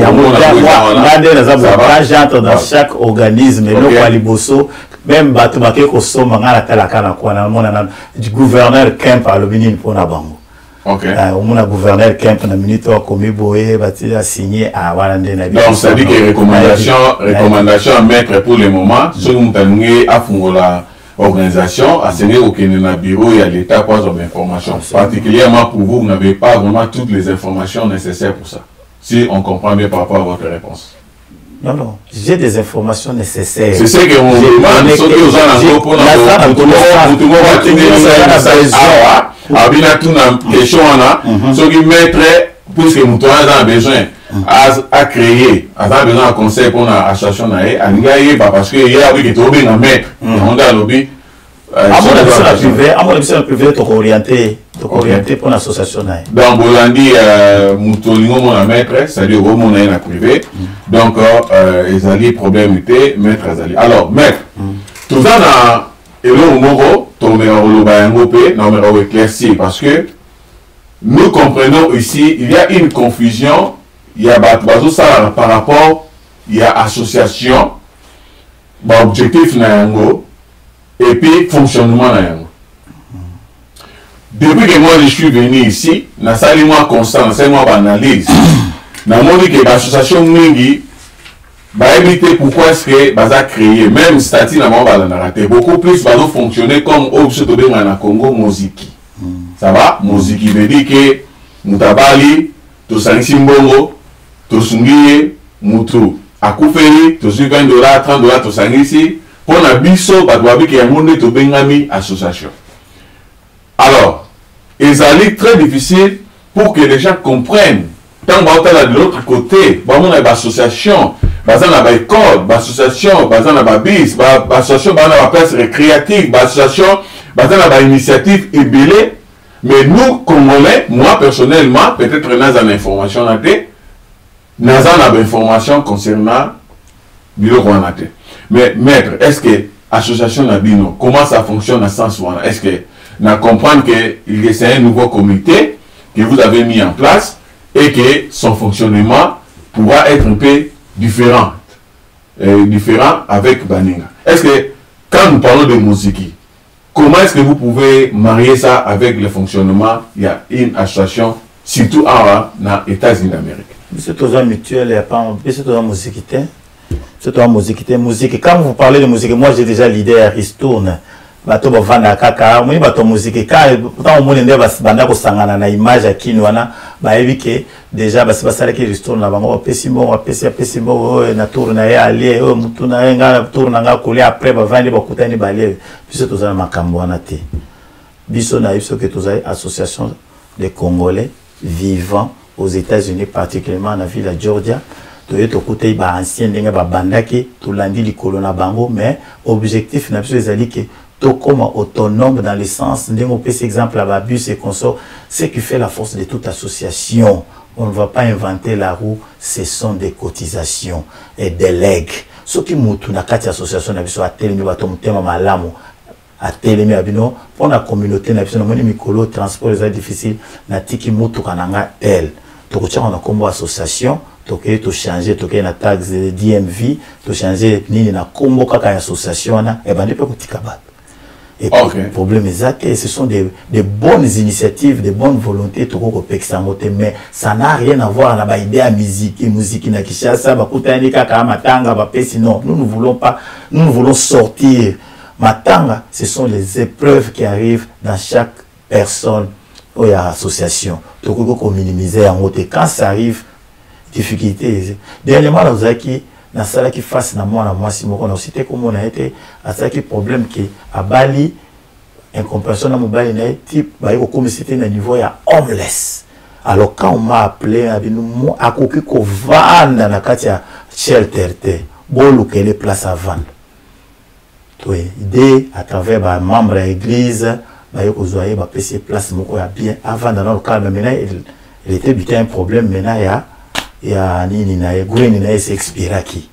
dans chaque organisme no kwa liboso même bato ba ke ko soma ngala tala kana kwa na mona du gouverneur Kemp à l'obini pona bango. OK. On a gouverneur Kemp na minute wa komi boye bati a signé à wala ndena bi. Donc ça dit que recommandation à mettre pour le moment ce nous tangé à fungola organisation à ce niveau qui na bureau et à l'état pas d'informations particulièrement pour vous n'avez pas vraiment toutes les informations nécessaires pour ça si on comprend bien par rapport à votre réponse. Non, j'ai des informations nécessaires. C'est ce que on demande ceux qui ont un pour question ceux qui mettraient puisque nous avons besoin à créer, à besoin de conseil pour l'association parce que il y a oui que tu as bien mettre on a lobby à mon avis c'est privé orienté pour l'association. Donc Bolandi Moutolingo mon maître c'est-à-dire au mon na privé donc ils allaient problème était maître azali alors maître tout ça na elo moko tomera loba yango pe na mera éclairci parce que nous comprenons ici il y a une confusion il y a ça par rapport il y a association objectif na yango et puis fonctionnement na yango. Depuis que moi je suis venu ici, na sali moi constant, na sali moi analyse. Na moni que l'association mingi ba éviter pourquoi est-ce que baza créé même statut na moi ba raté beaucoup plus va fonctionner comme objet de benga na Congo musique. Ça va? Musique veut dire que mutabali to sangi mbongo to sungiye mutu akufeli to $20 $30 to sangi ici pour la biso ba doit que monde to bengami association. Alors, ils allaient très difficile pour que les gens comprennent. Tant que de l'autre côté, on a une association, on a une école, une association, on a une bis, une association, on a une place récréative, une association, on a une initiative ébélée. Mais nous, Congolais, moi personnellement, peut-être nous avons une information, nous avons une information concernant le bureau. Mais maître, est-ce que l'association Nabino, comment ça fonctionne à sens où est-ce que nous comprenons que c'est un nouveau comité que vous avez mis en place et que son fonctionnement pourra être un peu différent avec Baninga. Est-ce que quand nous parlons de musique, comment est-ce que vous pouvez marier ça avec le fonctionnement? Il y a une association, surtout dans les États-Unis d'Amérique. C'est toujours mutuel, il n'y a pas c'est toujours musique. C'est toujours musique. Quand vous parlez de musique, moi j'ai déjà l'idée à Ristourne. Bato bavanda kaka moni bato musique ka pourtant on nde banda ko sangana na image ya kinwana ba ebike déjà basi basala ki restore na bango pesi mbo na tour na ya ali mutu na nga tour na nga kuli après bavandi bakutani balie biso tozana makambo wana te biso na biso que tozali association de Congolais vivant aux États-Unis particulièrement dans la ville de Georgia to kote ba ancien ndenge ba bandaki to landi likolo na bango mais objectif na biso ezali que comme autonome dans le sens, exemple à Babus et consort, ce qui fait la force de toute association. On ne va pas inventer la roue, ce sont des cotisations et des legs. Ce qui moutou na kati association na biso a telemi batom tema malamu a telemi abino pour la communauté na biso na moni mikolo transport est difficile na tiki moutou kananga tel. To ko on a combo association to changer to na taxe DMV to changer nini na combo kaka association na e bandi pe kutika ba. Et le problème est que ce sont des bonnes initiatives, des bonnes volontés, mais ça n'a rien à voir avec l'idée à musique na Kishasa, non, nous ne voulons pas, nous voulons sortir. Matanga, ce sont les épreuves qui arrivent dans chaque personne ou association. Donc, il faut minimiser en haut. Quand ça arrive, difficulté. Dernièrement, nous avons na sala qui face na moi si on a cité comme on a été à ça qui problème qui à Bali incompréhension na mobile na type ba ko comme c'était na niveau ya homeless alors quand on m'a appelé à nous a koki ko vanda na kati ya shelter te bolu que les places à vendre to idée à travers ba membre de l'église ba ko zoyer ba PC place moko ya bien avant dans le cas maintenant il était bien un problème maintenant ya nini na green na expiraki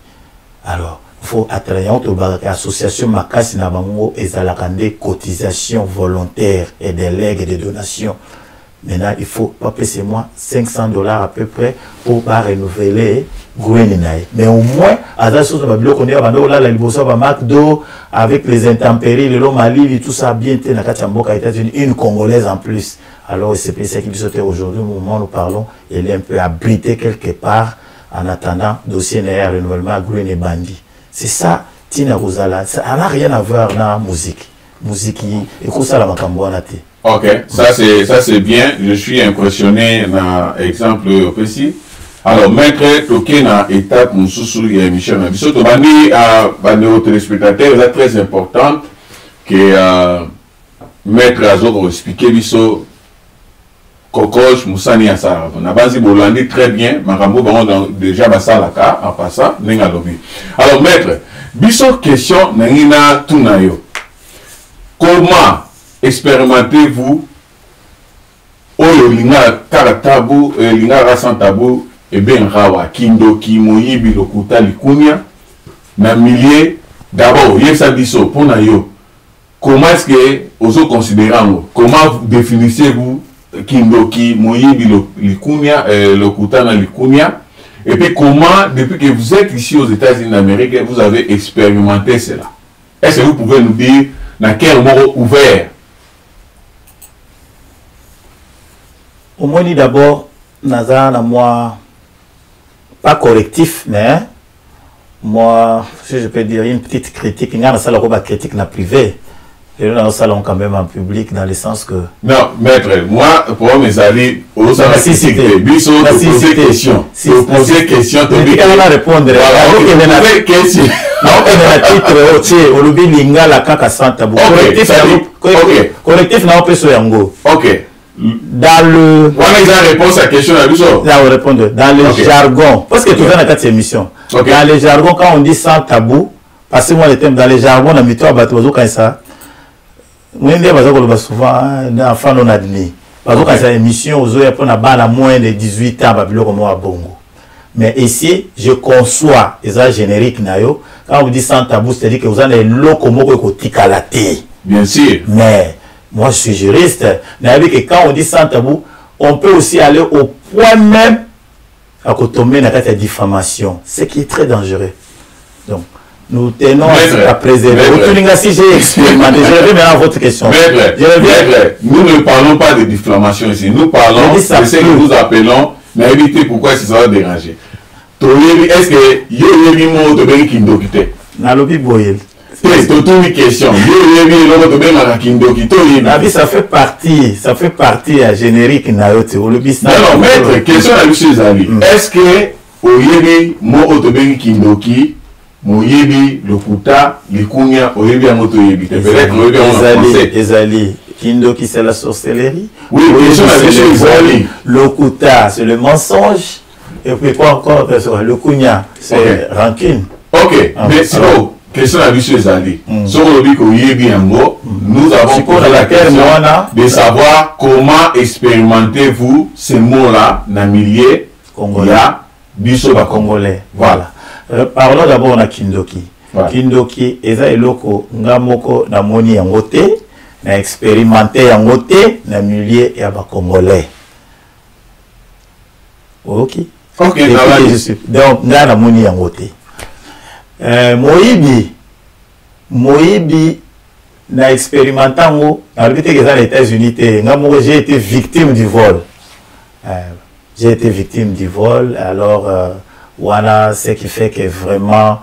alors faut attraire l'association Makasi Nabango et Zalakande cotisation volontaire et des legs et des donations. Maintenant, il faut pas payer moi $500 à peu près pour pas renouveler Goueninaï. Mais au moins, à la chose de ma bloc, on est à la Libosa, à McDo, avec les intempéries, le Mali, tout ça, bien, une Congolaise en plus. Alors, c'est pour ça qu'il sautait aujourd'hui, au moment où nous parlons, elle est un peu abritée quelque part en attendant dossier Naya renouvellement Gouen et Bandi. C'est ça, Tina Rosala. Ça n'a rien à voir dans la musique. Musique, et ça, la Makamboanate. Ok, ça c'est bien. Je suis impressionné dans l'exemple précis. Alors, maître, toqué dans l'étape Moussoussou et Michel Nabiso, tu m'as dit à nos téléspectateurs, c'est très important que maître Azoro expliqué Biso Kokoch Moussani Asara. On a basé Bolandi très bien, Marambo Baron déjà Basalaka en passant, Nenga Lobi. Alors, maître, Biso question Nangina Tunayo. Comment expérimentez-vous oyo linga karatabu linga rasantabu et ben rawa kindoki moyibi lokuta likunya na millier d'abord yesa biso pona yo comment est-ce que ozo considérant comment définissez-vous kindoki moyibi likunya lokuta na likunya et puis comment depuis que vous êtes ici aux États-Unis d'Amérique vous avez expérimenté cela? Est-ce que vous pouvez nous dire dans quel moment ouvert? Au moins, d'abord, Nazar, moi, pas correctif, mais moi, si je peux dire une petite critique, il y a une critique na privé, et nous, dans le salon quand même en public, dans le sens que... Non, maître, moi, pour mes amis, au sein de la cité, Bisso, tu poses question. Tu poses question, tu dis que... répondre. question. Non, on a titre, au lobby linga la kaka santa. Correctif, n'a pas yango. Ok. Dans le... On a une réponse à la question à Bisso. Là, on répond. Dans le jargon, parce que tu fais dans cette émission. Dans le jargon, quand on dit sans tabou, parce que moi, le thème, dans le jargon, on a mis toi à battre quand ça. Moi, je dis souvent, enfant non admis. Parce que cette émission, on a moins de 18 ans, comme à Bongo. Mais ici, je conçois, et ça générique, quand on dit sans tabou, c'est-à-dire que vous avez un loco tikalaté. Bien sûr. Mais, moi, je suis juriste. Mais que quand on dit sans tabou, on peut aussi aller au point même à tomber dans la diffamation, ce qui est très dangereux. Donc, nous tenons à préserver. Si j'ai expérimenté, je reviens maintenant à votre question. Nous ne parlons pas de diffamation ici. Nous parlons de ce que nous appelons, mais évitez pourquoi ça va déranger. Est-ce que Yoyebi Mo Toberi Kindokite? Nalobi Boyel. C'est une question. Ça fait partie à générique Nayote. Non, maître, question à M. Zali. Est-ce que Oyebi Mo Toberi Kindoki, Moyebi, Lokuta, Likunya, Oyebi Amoto Yebi? Peut-être Oyebi Amoto Ezali. Kindoki, c'est la sorcellerie. Oui, question à M. Zali. Lokuta, c'est le mensonge. Et puis quoi encore? Le Kunya, c'est rancune. Ok, mais sinon. Question à M. Zali. Sur le bico nous avons posé la question de savoir comment expérimentez-vous ces mots-là dans le milieu congolais. Voilà. Parlons d'abord de Kindoki. Kindoki, eza eloko ngamoko na moni yangote, na expérimenté yangote na milieu ya ba congolais. Ok. Ok, donc nga na moni yangote. Moïbi n'a expérimenté aux États-Unis. J'ai été victime du vol. Alors, voilà ce qui fait que vraiment,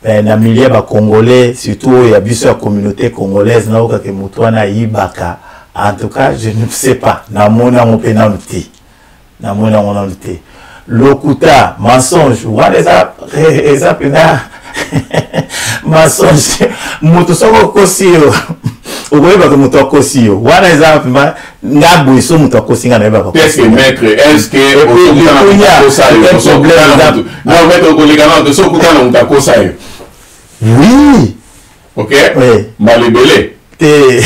dans le milieu congolais, surtout il y a la communauté congolaise, en tout cas, je ne sais pas. Lokuta, mensonge, voilà les appels. Mensonge, mutosoko kosio. Ogoyeba ko mutokosio. Wana exemple ngabu iso mutokosinga na yeba. Qu'est-ce que maître? Est-ce que non maître okolikana de sokutana mutakosayo? Oui. OK? Oui. Malebele. Te.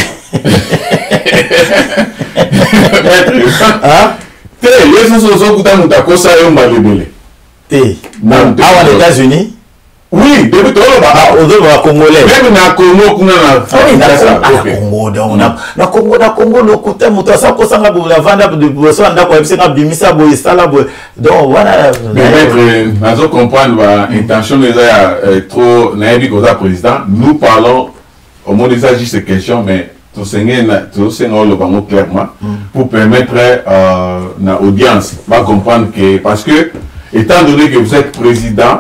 Hein? Te, yeso sokutana mutakosayo malebele. Te. Ah, aux États-Unis? Oui, depuis tout le Congolais. Même na Congo, Congo, na Congo, le côté Moutassa, Kosanga, la vanda de Boisson, d'Aquabsena, Bimisa, Boistala, donc voilà. Mais nous comprendre l'intention de trop naïve comme président. Nous parlons au moins des agis ces questions, mais tout ce le bango clairement pour permettre à l'audience de comprendre que, parce que, étant donné que vous êtes président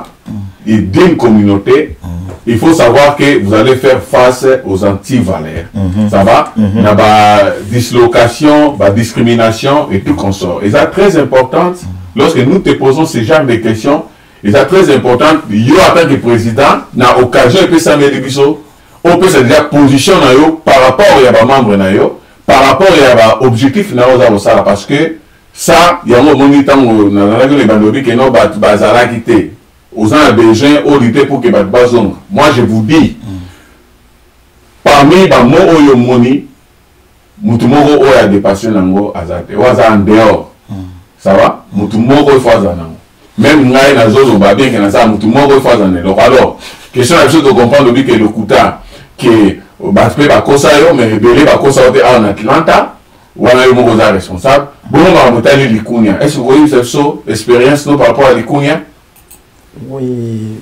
d'une communauté, il faut savoir que vous allez faire face aux anti-valeurs. Ça va? Il y a des dislocations, des discriminations et tout consort. Et c'est très important, lorsque nous te posons ce genre de questions, et c'est très important, il y a en tant que président, n'a occasion, il peut s'amener on peut se dire position par rapport à membre par rapport à objectif parce que ça, il y a un moment où aux gens besoin au pour que moi je vous dis parmi les mots moni mutumoko oya dépassé nango azate waza en dehors ça va mutumoko ifaza nango même ngai na zozo ba bien que na ça mutumoko ifaza nango alors question la chose de comprendre que le kuta que battre ba kosa yo mais belé ba kosa en Atlanta wana yo moko za responsable bon ba motali likunya est-ce que vous voyez cette expérience par rapport à likunya? Oui,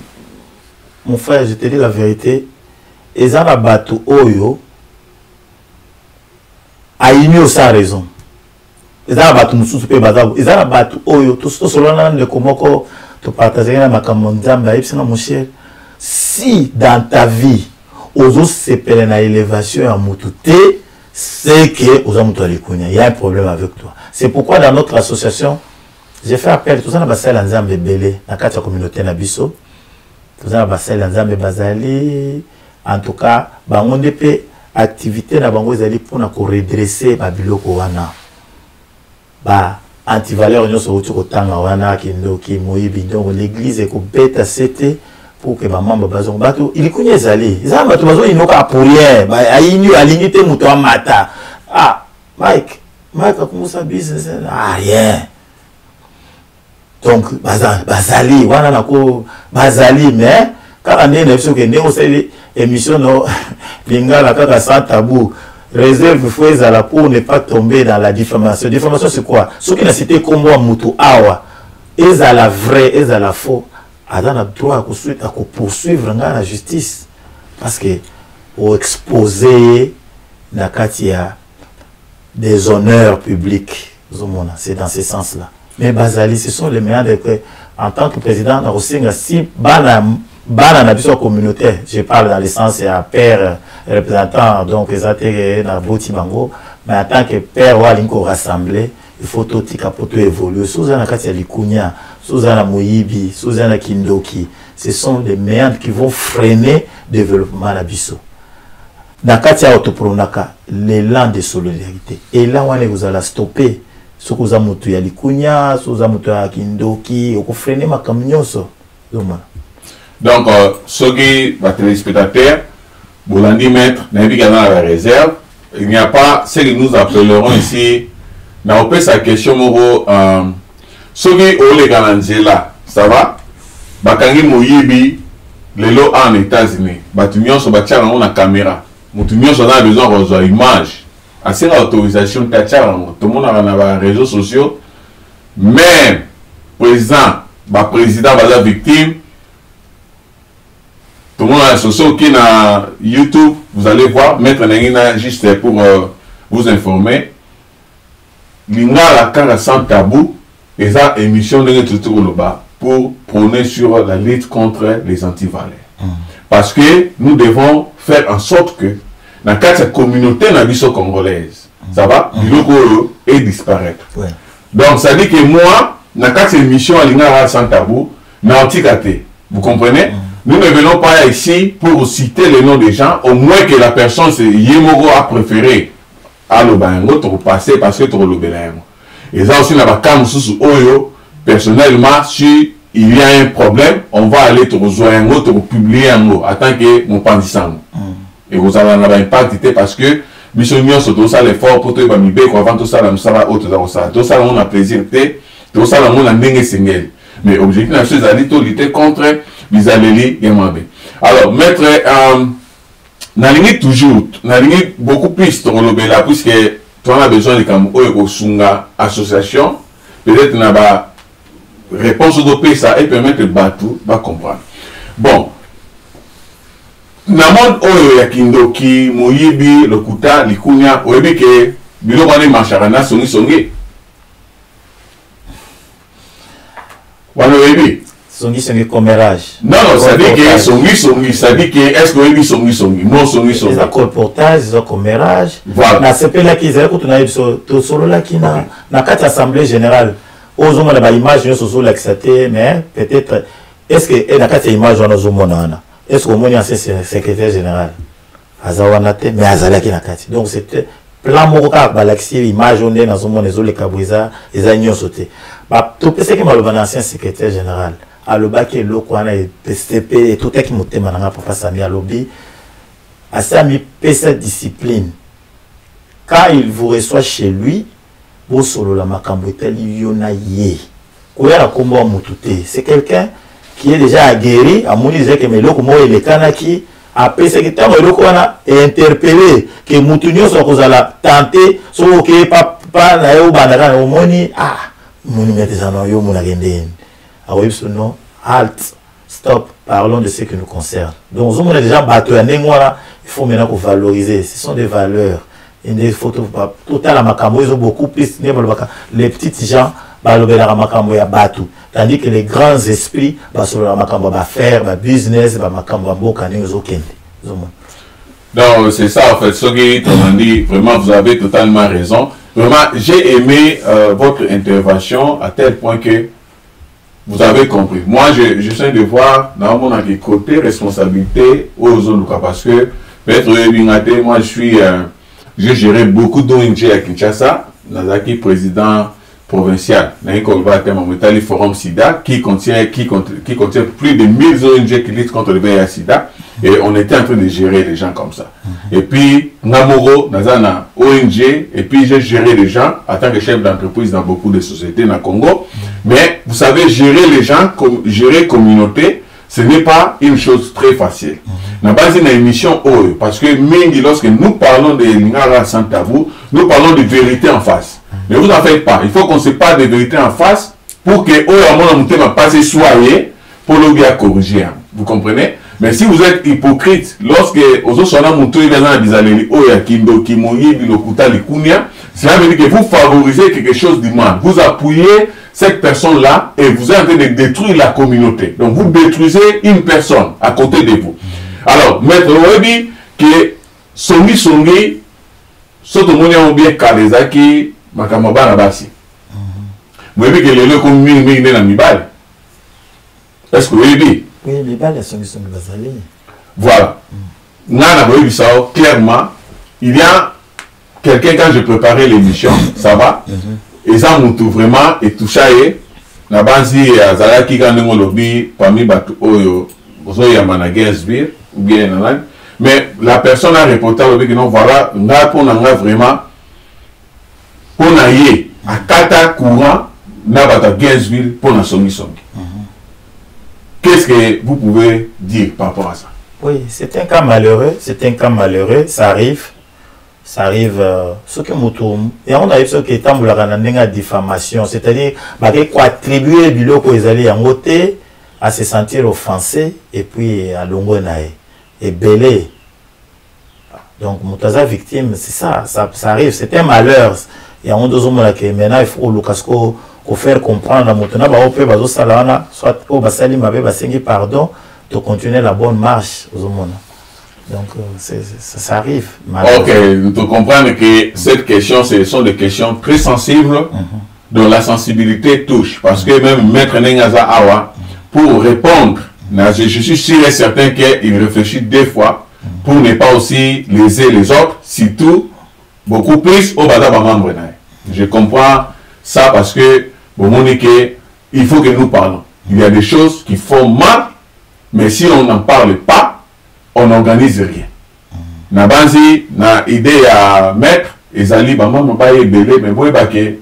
mon frère, je te dis la vérité. Et ça, la bateau oyo a ignoré sa raison. Et ça, la bateau nous soupe bazabo. Et ça, la bateau oyo tout cela le comment tu partages avec ma camonzamba et mon cher. Si dans ta vie, aux autres se perdent à élévation à moutouté, c'est que aux hommes il y a un problème avec toi. C'est pourquoi dans notre association, j'ai fait appel, tout ça, on a fait l'ensemble de Belé, dans la communauté Nabiso. Tout ça, on a fait l'ensemble de Bazali. En tout cas, on a fait activité pour redresser les biloko wana. Anti-valeur, nous sommes au temps wana, qui moyibi, donc l'église est bête à c'était pour que les membres bazon bateau. Il est connu Zali. Ils ont bateau, ils n'ont pas pour rien. Ils ont aligné mouton mata. Ah, Mike, comment ça business? Ah, rien. Donc, Bazali, voilà nako Bazali, mais quand on est dans une émission, Lingala kaka sans tabou, réserve fouez à la pour ne pas tomber dans la diffamation. Diffamation, c'est quoi? Ce qui n'a cité comme moi, Moutou Awa, est à la vraie, est à la faux, a dans le droit à poursuivre la justice. Parce que, au exposer, la katia des honneurs publics, c'est dans ce sens-là. Mais Bazali, ce sont les meilleurs en tant que président, on a aussi si bana communautaire, je parle dans le sens à père représentant, donc les atterrés dans Boti Bango, mais en tant que père Walinko rassemblé, il faut tout évoluer. Souzana Katia Likunya, Souzana Moyibi, Souzana Kindoki, ce sont les meilleurs qui vont freiner le développement de Bisso. Dans Katia Autopronaka, l'élan de solidarité. Et là, vous allez stopper. Sokuza mutu ya likunya, sokuza mutu ya kindoki, au freiner ma camionso. Donc, ceux qui va téléspectateurs, Bolandi maître, n'a pas la réserve. Il n'y a pas ce que nous appellerons ici. N'a pas sa question moro. Ceux qui ont les Ganangela, ça va? Bakangi Moyibi, les lots en États-Unis. Batunion sur Bachar on a caméra. Moutumion sur a besoin de image. Assez l'autorisation de tout le monde a les réseaux sociaux. Même président, président va la victime. Tout le monde a les sociaux qui na YouTube. Vous allez voir, mettre un juste pour vous informer. L'Inga la cara sans tabou. Et ça, émission de notre bas pour prôner sur la lutte contre les antivaleurs. Parce que nous devons faire en sorte que dans cette communauté congolaise, ça va, l'iloko et disparaître. Ouais. Donc ça dit que moi, dans cette émission à l'Inga sans tabou, vous comprenez? Nous ne venons pas ici pour citer les noms des gens, au moins que la personne Yemoro a préféré à l'Obango, pour passer parce que tu as et ça aussi, personnellement, si il y a un problème, on va aller te rejoindre, te publier un mot, en tant que mon pandissant. Et vous allez en avoir un impact parce que, missionnions sont tous l'effort pour te bamibé, avant tout ça, la musala, autre dans ça. Tout ça, on a plaisir, tout ça, on a n'engagé single. mais objectif na chose ali to lutter contre bizaleli ya mabe. Alors maître nalingi toujours nalingi beaucoup plus tolobela puisque tu as besoin de comme osunga association peut-être na ba réponse au ça et permettre batu ba comprendre. Bon na monde oyo ya kindoki moyibi lokuta likunya oyebi ke biloko wana marchaka na songi wana oyebi songi commérage. Non, ça dit que songi, ça dit que est-ce que oui songi, non songi. Ils ont colportage, ils ont commérage. Voilà. Na CP là qu'ils ont quand on a eu to solo là qui na quatre assemblée générale. Aux hommes la image sur solo l'accepté mais peut-être est-ce que na quatre image on a mona est-ce que au moins il secrétaire général azawana te mais azala qui na quatre. Donc c'était plan moko ka balaxi image on est dans un monde les kabriza les agneaux sauté. Bah tout ce qui m'a le ancien secrétaire général. Alobaki lokwana et PSTP et tout qui monte mananga papa Sami alobi a Sami sa discipline quand il vous reçoit chez lui bo solo la makambo teli yona ye koya la kombo mutute c'est quelqu'un qui est déjà aguerri a moni disait que meloko mo ele kanaki a pesa ki tamo eloko wana interpellé que mutunyo so kozala tenter so ke papa na yo bandaka na moni moni metezana yo mona gendeni. Oui, non, halt, stop, parlons de ce qui nous concerne. Donc, on a déjà battu un il faut maintenant valoriser. Ce sont des valeurs. Et des photos, total à Makambo, ils ont beaucoup plus. Les petits gens, tandis que les grands esprits, faire, business, donc, c'est ça, en fait, ce que dit, vraiment, vous avez totalement raison. Vraiment, j'ai aimé votre intervention à tel point que vous avez compris. Moi, je suis de voir dans mon côté responsabilité aux zones parce que peut-être moi j'ai géré beaucoup d'ONG à Kinshasa, Nazaki président provincial, le forum SIDA qui contient plus de 1000 ONG qui luttent contre le VIH/SIDA et on était en train de gérer les gens comme ça. Et puis Namoro, Nazana ONG et puis j'ai géré les gens en tant que chef d'entreprise dans beaucoup de sociétés dans le Congo. Mais vous savez, gérer les gens, gérer communauté, ce n'est pas une chose très facile. Na base d'une émission parce que lorsque nous parlons de Lingara sans tabou, nous parlons de vérité en face. Mais vous n'en faites pas. Il faut qu'on se parle de vérité en face pour que on passer soyez pour le bien corriger. Vous comprenez? Mais si vous êtes hypocrite, lorsque aux autres cela veut dire que vous favorisez quelque chose du mal. Vous appuyez cette personne-là et vous êtes en train de détruire la communauté. Donc vous détruisez une personne à côté de vous. Alors, Maître Webi, que songi, soto monia bien kalezaki, makamaba na basi. Webi que le comme ming na mibal. Est-ce que Webi? Oui, les balles sont basales. Voilà. Nana Webi ça clairement, il y a quelqu'un quand je préparais l'émission, ça va? Et ça m'a vraiment et tout ça na basi azalaki quand on lobby parmi batu oyo ozo ya managesbir ou bien nan mais la personne a reporté que non voilà nga pour nga vraiment pour na yé à kata courant na bata Gainesville pour na songi. Qu'est-ce que vous pouvez dire par rapport à ça? Oui, c'est un cas malheureux, ça arrive. Ce que nous et on a eu ce qui est en diffamation, c'est-à-dire qu'on attribuer biloko ezali en côté à se sentir offensé et puis à l'ongonae et belé. Donc mutaza victime, c'est ça arrive, c'est un malheur. Et on doit maintenant il faut le casco faire comprendre maintenant soit au basali mabe basengi pardon de continuer la bonne marche aux hommes. Donc, ça arrive. Ok, nous te comprenons que cette question, ce sont des questions très sensibles dont la sensibilité touche. Parce que même Maître Nengaza Awa, pour répondre, je suis sûr et certain qu'il réfléchit deux fois pour ne pas aussi léser les autres, surtout beaucoup plus au Badaba membre. Je comprends ça parce que, il faut que nous parlons. Il y a des choses qui font mal, mais si on n'en parle pas, on n'organise rien. Na base na idée à mettre ezali maman m'a belé mais boy baké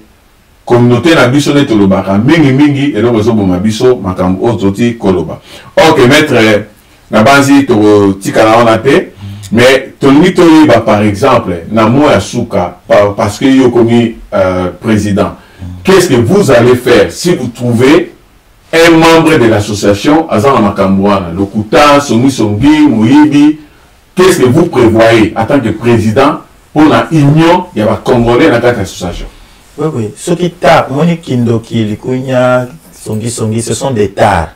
communauté na biso ne tolobaka mingi et donc ezoboma biso makambo ozoti koloba. Ok maître na banzi to tikala wana te mais tolingi toyeba par exemple na moya suka parce que yo komi président. Qu'est-ce que vous allez faire si vous trouvez un membre de l'association Azana Makambouana, Lokuta, Songi, Moïbi? Qu'est-ce que vous prévoyez en tant que président pour la union et la Congolais dans cette association? Oui. Ce qui t'a, Moni Kindoki, Likunya, Songi, ce sont des tares.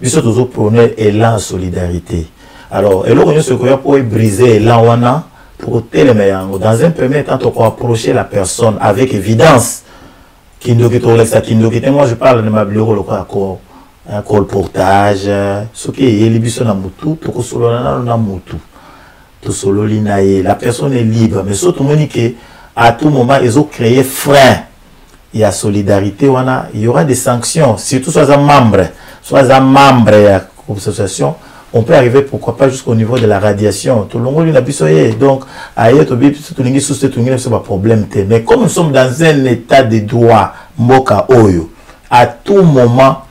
Ils sont toujours prônés élan solidarité. Alors, et là, ce qu'on pour briser l'élan wana, pour téléméyango. Dans un premier temps, on peut approcher la personne avec évidence. Kindoki, moi je parle de ma bureau, un colportage, ce qui est libiso na mutu, toko solo na mutu. La personne est libre, mais surtout à tout moment ils ont créé frein. Il y a solidarité, il y aura des sanctions, surtout soit un membre de l'association, on peut arriver pourquoi pas jusqu'au niveau de la radiation. Tout le monde n'a plus donc ailleurs tout le problème. Mais comme nous sommes dans un état de droit, Mboka Oyo, à tout moment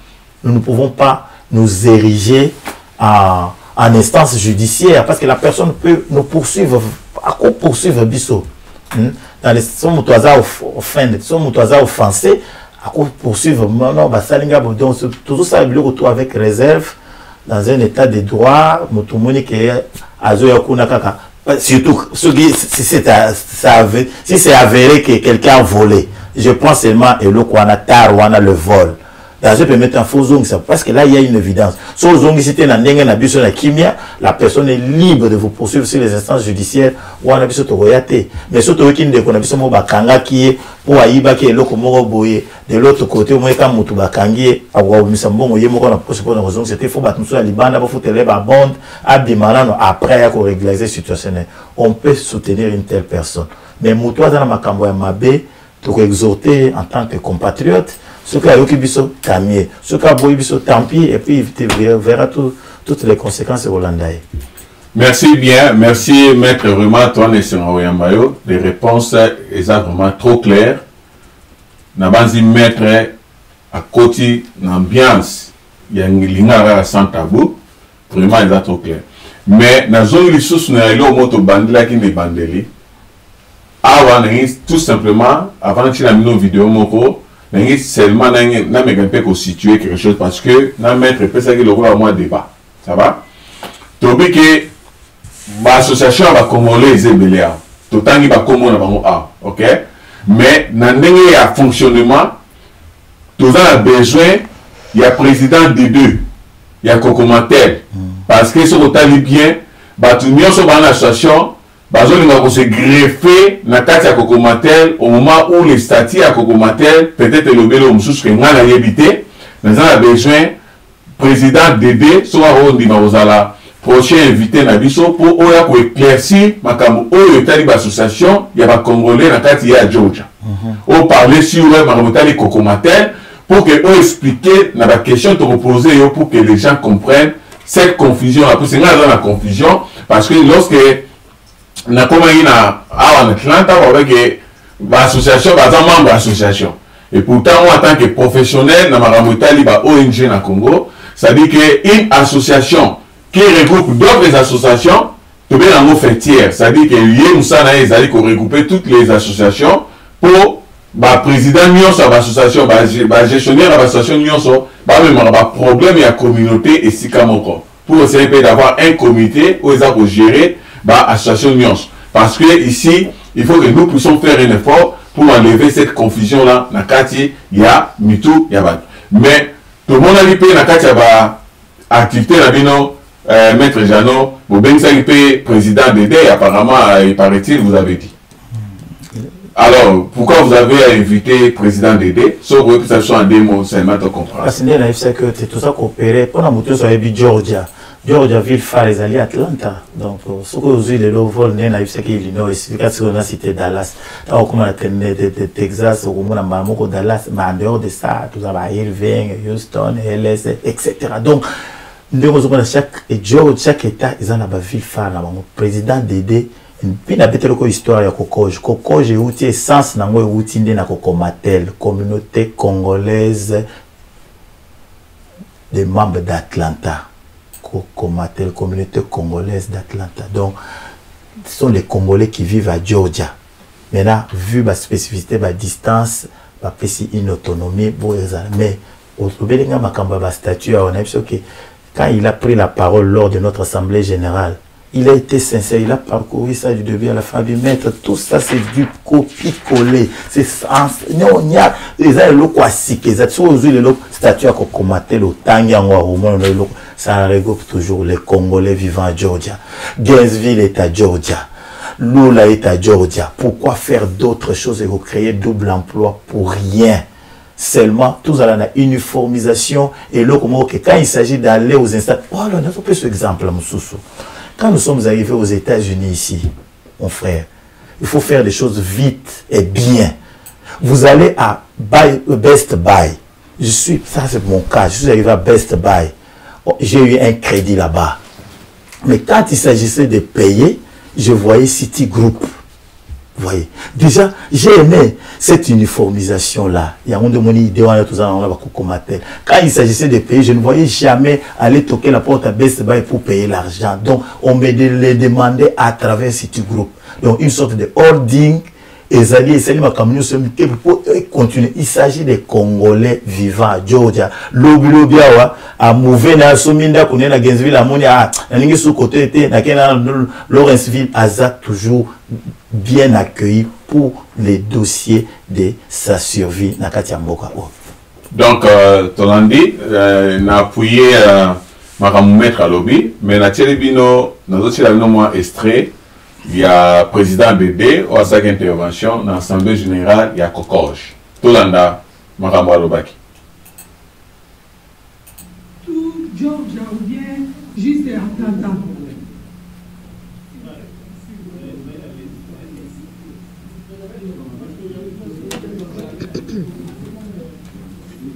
nous ne pouvons pas nous ériger en instance judiciaire parce que la personne peut nous poursuivre, à quoi poursuivre Bisso dans les sommes offensés, à quoi poursuivre non, donc tout ça le avec réserve dans un état de droit, surtout si c'est avéré que quelqu'un a volé. Je pense seulement et le vol. Dans ce premier temps, parce que là, il y a une évidence. Si la personne est libre de vous poursuivre sur les instances judiciaires ou en abisso royauté. Mais surtout, qui ne connaît pas qui est pour Aïba qui est de l'autre côté, au moins, quand Moutou Bakangi, c'était faux, après, à régler la situation. On peut soutenir une telle personne. Mais Moutou dans ma camboya mabé, pour exhorter en tant que compatriote, ce qui a eu Bisso, tant mieux. Ce qui a eu Bisso, tant pis, et puis tu verras toutes les conséquences hollandaises. Merci bien, merci maître vraiment toi Nessengaoyambayo. Les réponses sont vraiment trop claires. Nabanzi maître à côté l'ambiance, il y a une ligne sans tabou, vraiment ils sont trop clairs. Mais dans zone les sources n'a eu au moto bandela qui n'est bandeli. Avant tout simplement avant de faire une vidéo moko seulement n'a pas constitué quelque chose parce que n'a mettre peut ça que le roi moi débat ça va tobi que l'association va congolais zebelé tout temps il va comme on a OK mais dans ndenge ya fonctionnement tout a besoin il y a président des deux il y a commentaire parce que ce qu'on dit bien bah tout bien sur l'association Bazoli va se greffer na kati ya Kokomatel au moment où les statuts à Kokomatel peut-être le belo moussous que ngana yebité mais on a besoin président DD soit on dit bazala prochain invité na biso pour oya ko éclaircir makambo oyo tali ba association ya ba congolais na kati ya Georgia on parler sur makamotali Kokomatel pour que on expliquer na ba question te reposer pour que les gens comprennent cette confusion après c'est ngana la confusion parce que lorsque na comme il a en Atlanta avec l'association membre de l'association et pourtant moi en tant que professionnel na maramotali ba ONG na Congo ça dit que une association qui regroupe d'autres associations to bien en fêtière ça dit que yé musana ils allaient regrouper toutes les associations pour ba président nyonso ba association ba gestionnaire de l'association nyonso ba même ba problème ya communauté et sikamoko pour essayer d'avoir un comité où ils ont gérer l'association Nyons. Parce que ici, il faut que nous puissions faire un effort pour enlever cette confusion-là. Nakati, il y a Mitou, il y a Bat. Mais tout le monde a dit que Nakati a activité, Maître Jano, vous avez président DD, apparemment, il paraît-il, vous avez dit. Alors, pourquoi vous avez invité président DD? Sauf que ça soit en démo, c'est maintenant comprendre. Parce que tout ça coopéré. Pour la moto, ça a été Georgia. Georgia ville phare les alliés Atlanta donc ce que vous avez le vol n'est pas que Illinois explication on a cité Dallas donc comme on a tenu de Texas ou comme on a Mamoko Dallas mais en dehors de ça tout ça va Irving Houston LS etc donc nous avons chaque état ils ont la ville phare là mon président DD puis na betelo ko histoire ya Kokoge. Kokoge outi essence nango outi nde na Kokomatel, communauté congolaise des membres d'Atlanta. Kokomatel, communauté congolaise d'Atlanta. Donc ce sont les Congolais qui vivent à Georgia. Maintenant, vu la spécificité, la distance, une autonomie, mais au statut, on a que quand il a pris la parole lors de notre assemblée générale, il a été sincère, il a parcouru ça du début à la fin du maître. Tout ça, c'est du copier-coller. C'est non, il y a les loquaciques, les statuts à Kokomaté, le Tangiango, ça regroupe toujours les Congolais vivant à Georgia. Gainesville est à Georgia. Lula est à Georgia. Pourquoi faire d'autres choses et recréer double emploi pour rien? Seulement, tous à la uniformisation et là, quand il s'agit d'aller aux instances. Oh, là, on a fait ce exemple, Moussoussou. Quand nous sommes arrivés aux États-Unis ici, mon frère, il faut faire des choses vite et bien. Vous allez à Best Buy. Ça c'est mon cas, je suis arrivé à Best Buy. J'ai eu un crédit là-bas. Mais quand il s'agissait de payer, je voyais Citigroup. Vous voyez, déjà, j'ai aimé cette uniformisation-là. Il y a un de mon idée, quand il s'agissait de payer, je ne voyais jamais aller toquer la porte à Best Buy pour payer l'argent. Donc, on me les demandait à travers Citigroup. Donc, une sorte de holding. Il s'agit des Congolais vivants à Georgia. Lobilobiawa, à Mouvena, Sominda, Kounena, Gainesville, Amonia, Nalingi sous côté, Lawrenceville, Aza, toujours bien accueilli pour les dossiers de sa survie. Donc, Tolandi, n'a appuyé Makamoumetre à lobby, mais n'a télébino, n'a aussi la moins extrait. Il y a président Bébé, ou à sa intervention, dans l'Assemblée générale, il y a Kokoge. Tolanda, Makambo Alobaki. Tout Georgia ou bien juste Atlanta.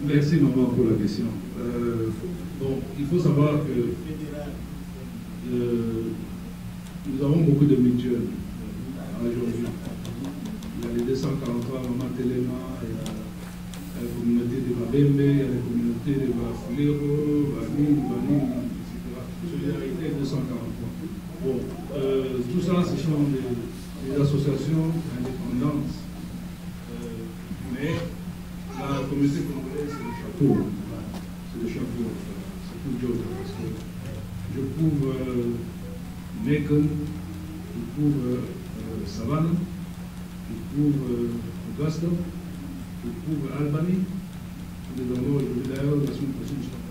Merci maman pour la question. Bon, il faut savoir que nous avons beaucoup de mutuelles aujourd'hui. Il y a les 243 Maman Téléma, il y a la communauté de Babembe, il y a la communauté de Bafulero, Bani, etc. Solidarité 243. Bon, tout ça, ce sont des associations indépendantes. Mais la communauté congolaise, c'est le chapeau. C'est le chapeau. C'est tout Dieu. Parce que je prouve Macon, je prouve Savannah, je prouve Augusta, je prouve Albany. Tous les endroits où je vais d'ailleurs, la semaine prochaine, je serai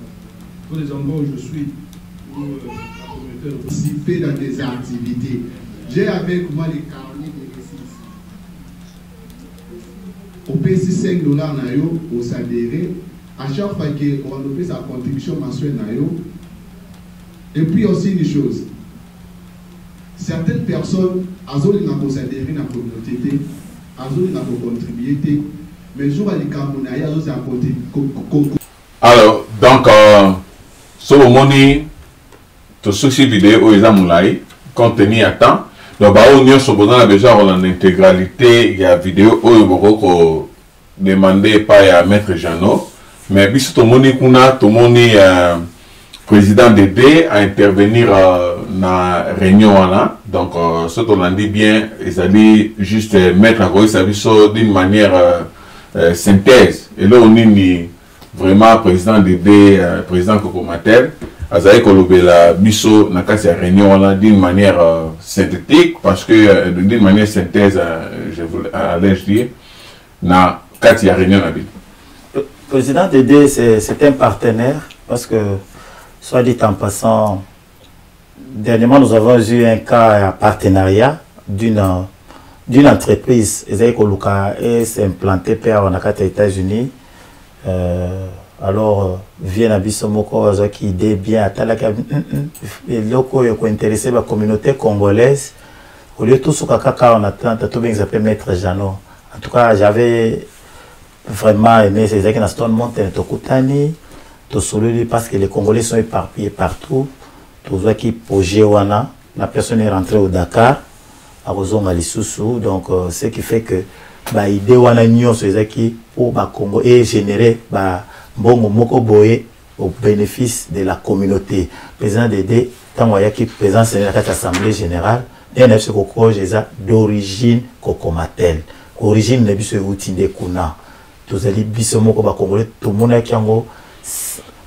tous les endroits où je suis, où la communauté participer dans des activités. J'ai avec moi les carnets de récits. Au PC 5 $, au s'adhérer. À chaque fois qu'on fait sa contribution mensuelle, et puis aussi une chose, certaines personnes, elles ont s'adhérer dans la communauté, elles ont contribué, mais je vois les Camerounais, elles ont contribué. Alors, donc, sur le monde, tout ce vidéo, ils ont contenu à temps. Donc, on a besoin de l'intégralité, il y a vidéo où il demandé par Maître Jeannot. Mais puis tout le monde président DD à intervenir dans la réunion. Donc, ce qu'on a dit bien, ils allaient juste mettre en cause d'une manière synthèse. Et là, on est vraiment président DD, président Kokomatel, Azaï Kolobela, Bisso, dans la réunion d'une manière synthétique, parce que d'une manière synthèse, je voulais dire, dans la réunion. Le président DD, c'est un partenaire, parce que, soit dit en passant, dernièrement, nous avons eu un cas en partenariat d'une entreprise, et s'est implantée aux États-Unis. Alors, vient à Bissomoko, qui idée bien à Talaka, et locaux qui intéressé la communauté congolaise. Au lieu de tout ce qu'on attend, tout bien s'appelle Maître Jeannot. En tout cas, j'avais vraiment aimé ces gens qui ont monté à Tokutani, parce que les Congolais sont éparpillés partout. Tout ce qui est wana, la personne est rentrée au Dakar. à Rosonga Lissousou. Donc, ce qui fait que bah, idée wana nyonso ezaki pour ba Congo et générer ba mbongo moko boye au bénéfice de la communauté. Président Dédé, tant qu'il président de l'Assemblée générale, il y a d'origine Kokomatel. Origine de biso utinde kuna. Tous les biso moko ba Congolais, tout le monde qui ango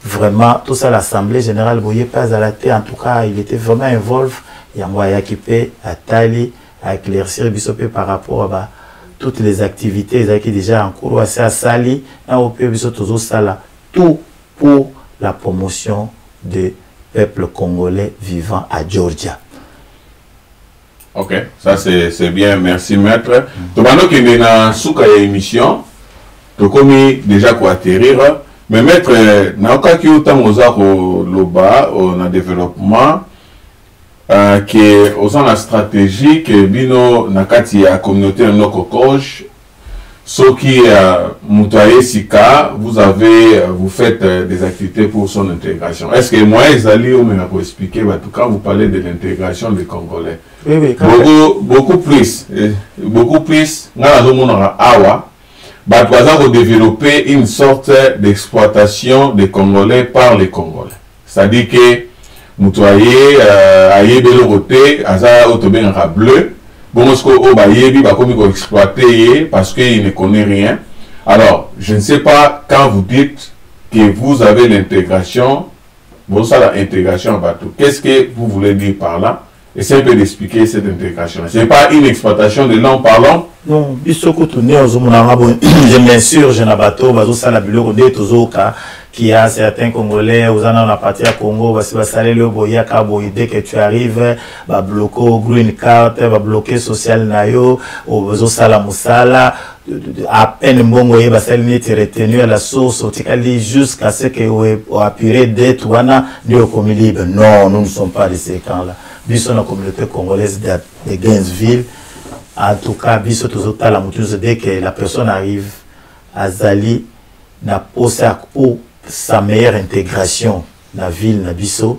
vraiment tout ça l'Assemblée générale voyait pas à la tête. En tout cas, il était vraiment involvé. Il y a moyen qui peut à Tali à éclaircir biso par rapport à bah, toutes les activités qui déjà en cours à Sali, à au biso toujours ça là, tout pour la promotion du peuple congolais vivant à Georgia. Ok, ça c'est bien, merci maître. Tomando qui est dans souka émission, to komi déjà quoi atterrir, mais maître na ka ki utam ozako loba na développement que aux la stratégie que bino nakati ya communauté no kokoj ce qui Moutaye Sika, vous faites des activités pour son intégration. Est-ce que moi, Ezali, on m'a expliqué, en tout cas, vous parlez de l'intégration des Congolais. Oui, beaucoup plus. Nous développer une sorte d'exploitation des Congolais par les Congolais. C'est-à-dire que Moutaye, aïe de l'autre, aza autobé bleu. Bon, exploiter parce qu'il ne connaît rien. Alors, je ne sais pas quand vous dites que vous avez l'intégration, bon, ça l'intégration à bateau. Qu'est-ce que vous voulez dire par là? Essayez un peu d'expliquer cette intégration. Ce n'est pas une exploitation de langue parlant. Non, je m'assure, je n'ai pas qui a certains Congolais, aux en a parti à Congo, va saler le boya kabo, dès que tu arrives, va bloquer green card, va bloquer social nayo, au sala musala, à peine mbongo va saler retenu à la source, au tikali jusqu'à ce que au apuré d'être wana, ni au commis libre. Non, nous ne sommes pas de ces camps-là. Nous sommes la communauté congolaise de Gainesville. En tout cas, nous sommes la mouture dès que la personne arrive à Zali, n'a pas pour sa meilleure intégration dans la ville Nabiso,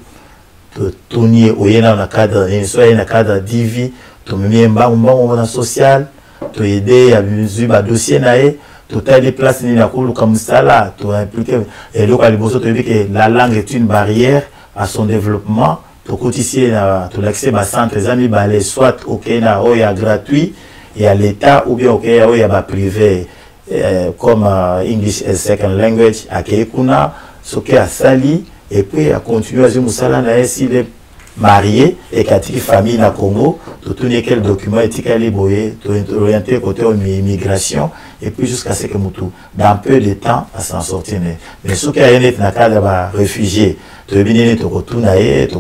de tourner au yéna dans le cadre dans le cadre d'IVI, de mettre un social, de aider à mesure dossier naé, de tailler des places ni la cour comme ça là, de impliquer et donc à l'imposer que la langue est une barrière à son développement. De côté tout l'accès à centre les amis balé soit au Kenya ou ya gratuit et à l'État ou bien au Kenya ou ya privé. Comme English as second language à Keikuna, ce qui a sali, et puis à continuer à Moussala s'il est marié et qu'à une famille na Congo, tout quel document est liboyé, tout orienté côté immigration, et puis jusqu'à ce que Moutou, dans peu de temps, à s'en sortir. Mais ce qui a été dans le cadre de réfugiés, tu es bien tu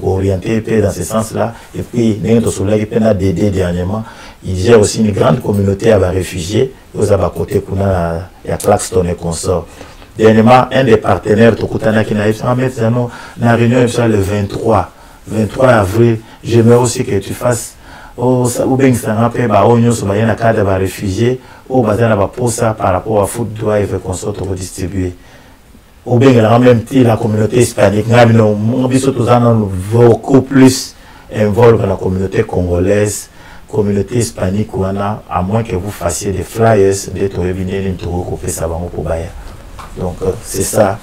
orienté dans ce sens-là, et puis, nous avons d'aider dernièrement. Il gère aussi une grande communauté à réfugiés, aux côté kuna ya Claxton et consorts. Dernièrement, un des partenaires de Koutana qui n'a pas mettre la réunion le 23 avril. J'aimerais aussi que tu fasses ou bien que ça rappelle baonyo sur la cadre de réfugiés ou bazana ba posa par rapport à foot doit être consort redistribuer. Ou bien en même temps la communauté hispanique, nous avons beaucoup plus involve la communauté congolaise. Communauté hispanique ou à moins que vous fassiez des flyers des donc c'est ça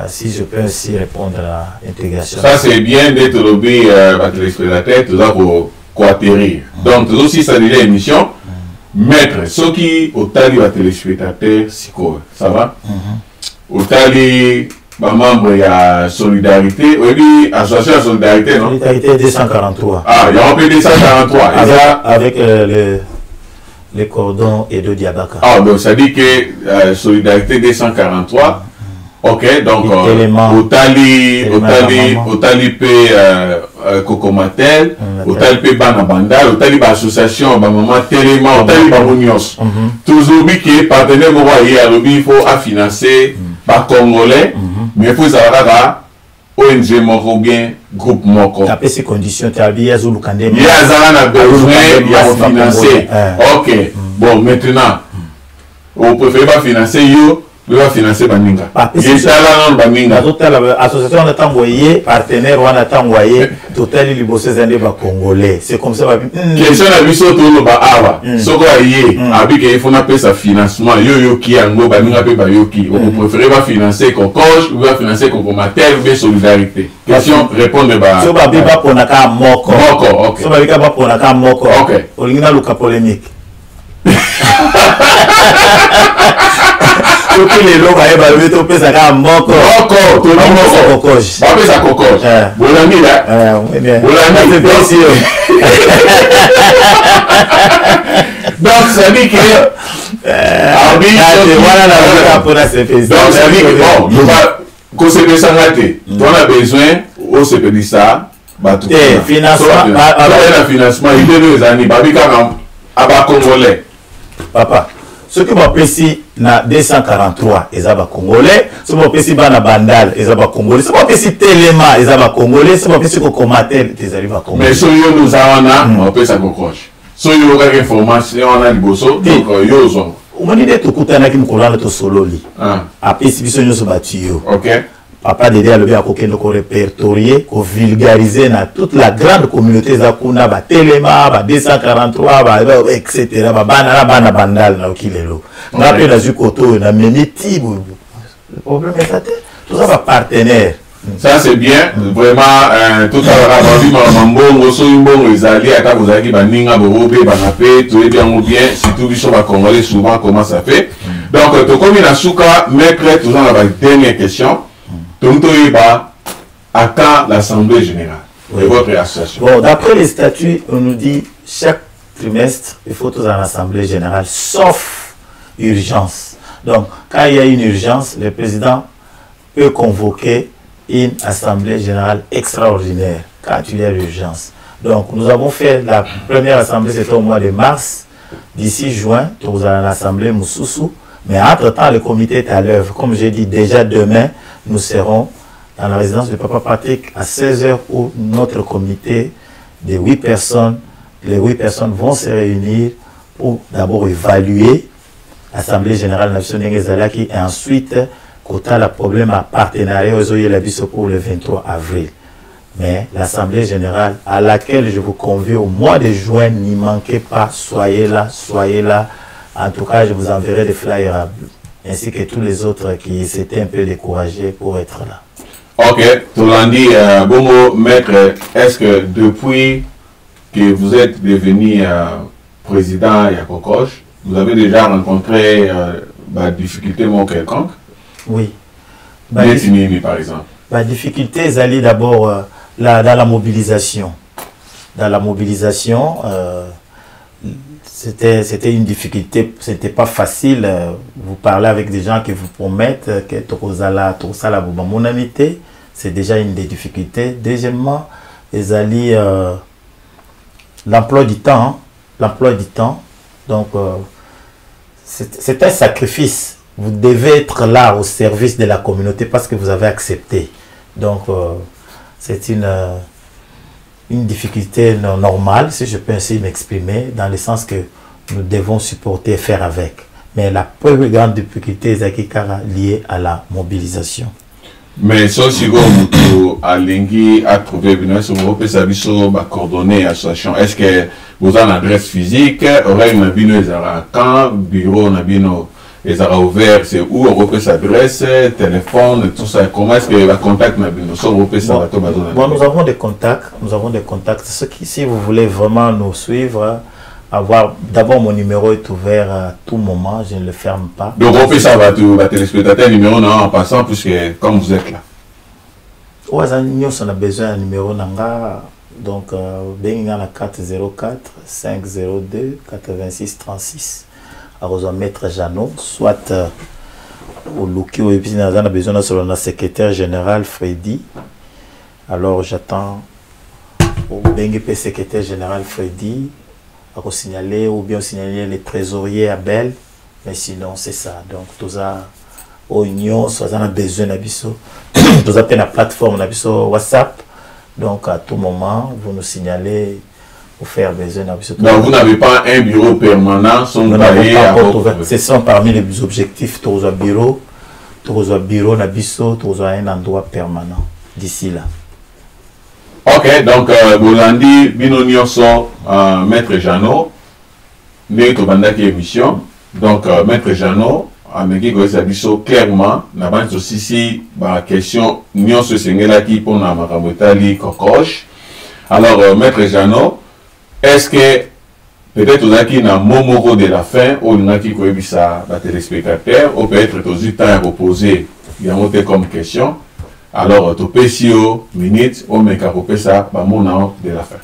si je peux aussi répondre à l'intégration. Ça c'est bien d'être lobby à téléspectateur tout ça pour atterrir. Donc aussi ça déjà émission maître ceux qui au tali à téléspectateur ça va au tali membre il y a solidarité oui association solidarité non solidarité 243 ah il y a un peu 243 avec les cordons et de Diabaka. Ah donc ça dit que solidarité 243 ok donc au tali pe Kokomatel au tali pe Banabanda au tali association maman tellement au tali Babonios toujours dit que partenaire moi il faut financer par Congolais, mais il faut savoir ONG moko bien groupe moko. Taper ces conditions, tu as bien Zulu Kandé. Il y a besoin, il y a financer. Ok. Bon, maintenant, on préfère pas financer yo il va financer Baninga. L'association on a envoyé, partenaire on a envoyé, total il bosse zende ba congolais. C'est comme ça. Question na biso to no ba awa. Soko aye, abi ke il faut na pesa financement yo ki ango Baninga pe ba yo ki. On préfère va financer Kokoche ou va financer Kokomatel ou bien solidarité. Question répondre ba. So ba biba pona ka moko. Moko, OK. So ba biba pona ka moko. OK. Olingina luka polémique. Tous les lots va évaluer tout pesa ka moko. Moko, to ni moko. Kokoche. Ba pesa Kokoche. Bolani là. Oui bien. Bolani c'est bien sûr. Donc ça dit que voilà la pour la CPC. Donc ça dit que bon, nous va conseiller ça raté. On a besoin au CPD ça. Financement, il est deux années. Aba Congolais. Papa, ce que je ici na 243, ils sont Congolais. Ce que je ici na Bandal, ils sont Congolais. Ce que je ici Téléma, ils sont Congolais. Ce que je ici Kokomatel, ils sont Congolais. Mais si nous avons on peut ça Kokoche. Si nous avons une information, on a du bosso. Donc, yo on dit que tout est qui me to solo li. Après, si nous sommes battus. Ok. Papa Dédé a levé à côté de répertorier, qu'on vulgariser dans toute la grande communauté Zakuna, ba Téléma, ba 243, etc. Ba Bana Bandal, na Okilelo. On a pris du côté, on a mené Tibou. Le problème est ça, tout ça va partenaire. Ça c'est bien, vraiment, tout à l'heure, Mambo, Soyumbo, les alliés, à vous avez dit, Baninga, Borobé, Banapé, tout est bien ou bien, surtout, Bichon va Congolais, souvent, comment ça fait. Donc, comme il a souka, mercredi, toujours, on a une dernière question. Donc, à quand l'Assemblée générale de votre association? Bon, d'après les statuts, on nous dit chaque trimestre, il faut tous en Assemblée générale, sauf urgence. Donc, quand il y a une urgence, le président peut convoquer une Assemblée générale extraordinaire quand il y a l'urgence. Donc, nous avons fait la première Assemblée, c'était au mois de mars. D'ici juin, nous allons à l'Assemblée Moussoussou. Mais entre-temps, le comité est à l'œuvre. Comme j'ai dit, déjà demain, nous serons dans la résidence de Papa Patrick à 16h où notre comité de 8 personnes, les 8 personnes vont se réunir pour d'abord évaluer l'Assemblée générale nationale et ensuite, quota le problème à partenariat aux OIL pour le 23 avril. Mais l'Assemblée générale à laquelle je vous convie au mois de juin, n'y manquez pas, soyez là, soyez là. En tout cas, je vous enverrai des flyers ainsi que tous les autres qui s'étaient un peu découragés pour être là. Ok, Tolandi, Bongo, maître, est-ce que depuis que vous êtes devenu président à Kokoche, vous avez déjà rencontré des difficultés quelconques? Oui. Par exemple. La difficulté, ils allaient d'abord dans la mobilisation. Dans la mobilisation, c'était une difficulté, c'était pas facile. Vous parlez avec des gens qui vous promettent que mon amitié, c'est déjà une des difficultés. Deuxièmement, ils allaient l'emploi du temps. L'emploi du temps. Donc, c'est un sacrifice. Vous devez être là au service de la communauté parce que vous avez accepté. Donc, c'est une difficulté normale, si je peux ainsi m'exprimer, dans le sens que nous devons supporter et faire avec. Mais la plus grande difficulté est liée à la mobilisation. Mais si vous avez à trouver une coordonnée association, est-ce que vous avez une adresse physique, aurait une quand bureau ils ont ouvert, c'est où on peut s'adresse, téléphone, tout ça. Comment est-ce que le contact bon, nous avons des contacts. Nous avons des contacts. Si vous voulez vraiment nous suivre, avoir d'abord mon numéro est ouvert à tout moment, je ne le ferme pas. Donc on fait ça à téléspectateur numéro en passant puisque comme vous êtes là. Oui, on a besoin d'un numéro nanga. Donc ben la 404 502 86 36. À Maître Jeannot, soit au Luki ou on a besoin de la secrétaire général Freddy. Alors j'attends au BNGP secrétaire général Freddy à signaler ou bien signaler les trésoriers à Belle. Mais sinon c'est ça. Donc tout ça au union, soit on a besoin d'abisso. Tout ça la plateforme d'abisso WhatsApp. Donc à tout moment vous nous signalez. Faire besoin. Donc vous n'avez pas un bureau permanent, ce sont parmi les objectifs de bureau un bureau na biso, un endroit permanent d'ici là. Ok, donc Bolandi bino nyonso Maître Jeannot ne to bandaki émission. Donc Maître Jeannot ameki ko biso clairement na banzo sisi ba question nyonso sengelaki pona makambo etali kokoche. Alors Maître Jeannot, est-ce que peut-être ozaki na momoko de la fin ou ngaki ko ebisa ba téléspectateurs ou peut-être tozi temps à reposer yango te comme question. Alors, tu peux si minutes, on met qu'à ça, mot de la fin.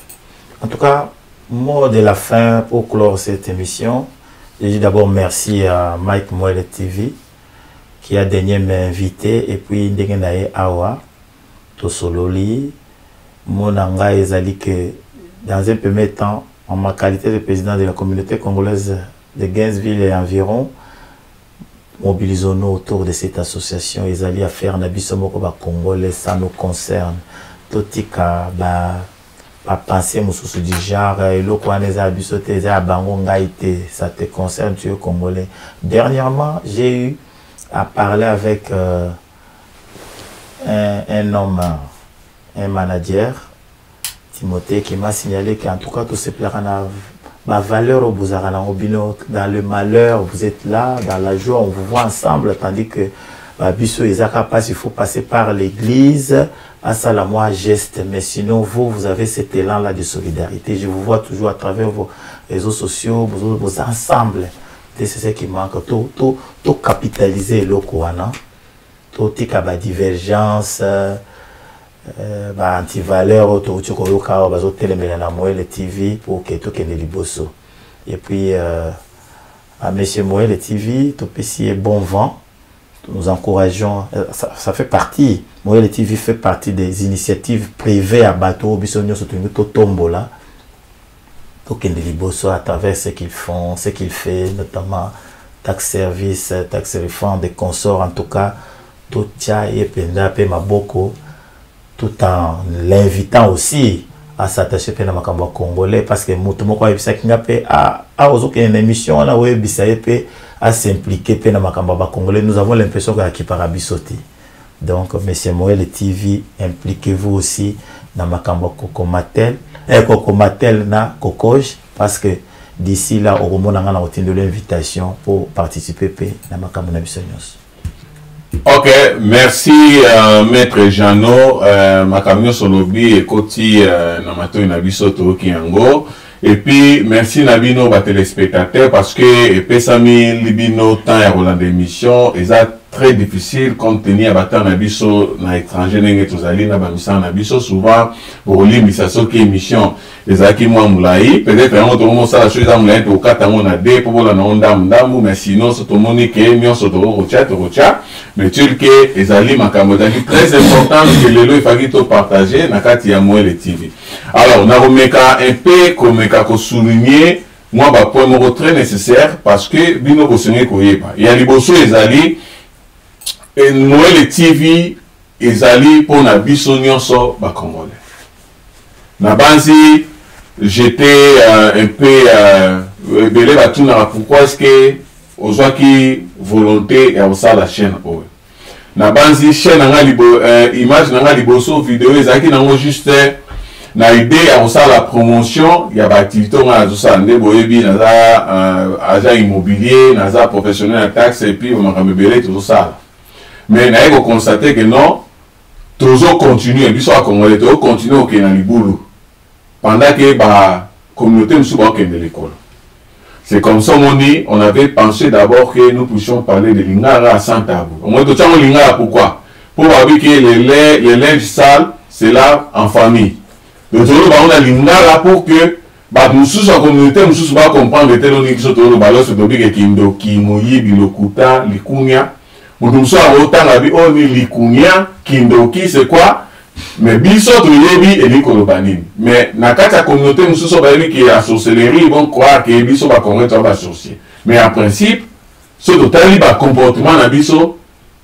En tout cas, mot de la fin pour clore cette émission. Je dis d'abord merci à Mike Moelle TV qui a daigné m'inviter et puis Ndengenae Awa, Tosololi, mon anga ezali que dans un premier temps, en ma qualité de président de la communauté congolaise de Gainesville et environ, mobilisons-nous autour de cette association. Ils allaient à faire Nabisomoko Congolais, ça nous concerne. Totika, pas penser sous du genre, et le coin des abisotés, ça te concerne, tu es Congolais. Dernièrement, j'ai eu à parler avec un homme, un manager, Timothée, qui m'a signalé qu'en tout cas, tout se plaira ma valeur au Bouzarana, dans le malheur, vous êtes là, dans la joie, on vous voit ensemble, tandis que Bisso et Zakapas, il faut passer par l'église, à ça la moi geste, mais sinon vous avez cet élan-là de solidarité. Je vous vois toujours à travers vos réseaux sociaux, vos ensembles. C'est ce qui manque, tout capitaliser le Kouana, tout tika divergence, anti-valeur autour de Moelle TV pour que tout ait liboso. Et puis à Monsieur Moelle TV, tout petit bon vent. Nous encourageons, ça fait partie, Moelle TV fait partie des initiatives privées à bateau, Bissonio Sotungu Tombola. Tout ait liboso à travers ce qu'ils font, ce qu'ils font, notamment taxe service, taxe réforme des consorts, en tout cas, tout tcha et penda pe maboko. Tout en l'invitant aussi à s'attacher à la congolais parce que une émission à s'impliquer congolais. Nous avons l'impression qu'il y a bisoti. Donc, M. Moelle TV, impliquez-vous aussi dans ma Kokomatel na Kokoj parce que d'ici là, au moment où on a de l'invitation pour participer à ma Ok, merci Maître Jeannot, Makamio Solobi et Koti Namato Nabiso Toki Yango. Et puis merci Nabino ba téléspectateurs parce que Pesami Libino temps à Roland d'émission et ça très difficile compte tenu à battre Nabiso na étranger n'engé tozali na bamisa Nabiso souvent pour limisa soki émission les aki moi moulai peut-être un autre moment ça la chose à moulai au kata on a des pour la nonda ndambu mais sinon ce tomoni que mion sotoro rocha mais tu que ezali makamodani très important que le il faut to partager na kati ya Moelle TV. Alors na remeka un peu comme ko souligner moi ba point moko très nécessaire parce que bino ko souligner ko yeba ya liboso ezali et Moelle TV ezali pour na biso nyonso ba congolais na banzi j'étais un peu belé batuna pourquoi est-ce que ozwaki volonté ya osa la chaîne oyo na banzi chaîne nga libo image nga liboso vidéo ezaki nango juste na idée ya osa la promotion ya ba activité nga azosa nde boyebi naza agent immobilier naza professionnel en taxe et puis makambo belé tozosala mais na yeko constater que non tozo continuer biso a congolais tozo continuer ok na libulu pendant que ba communauté musu ba okende l'école. C'est comme ça on avait pensé d'abord que nous puissions parler de Lingara sans tabou. On va dire Lingara pourquoi? Pour voir que les linges sales, c'est là en famille. Donc on a Lingara pour que nous sous la communauté nous sous pas comprendre les téloniques sur le ballon sur le bique kindo kimoyi bilokuta likunya. Nous sous à autant la vie on est likunya kindoki c'est quoi? Mais biso to yebi et l'ikolobanine. Mais na kata communauté mususu bayebi qui a sorcellerie ils vont croire que biso ba commettre ba sorcier. Mais en principe ce total ba comportement na biso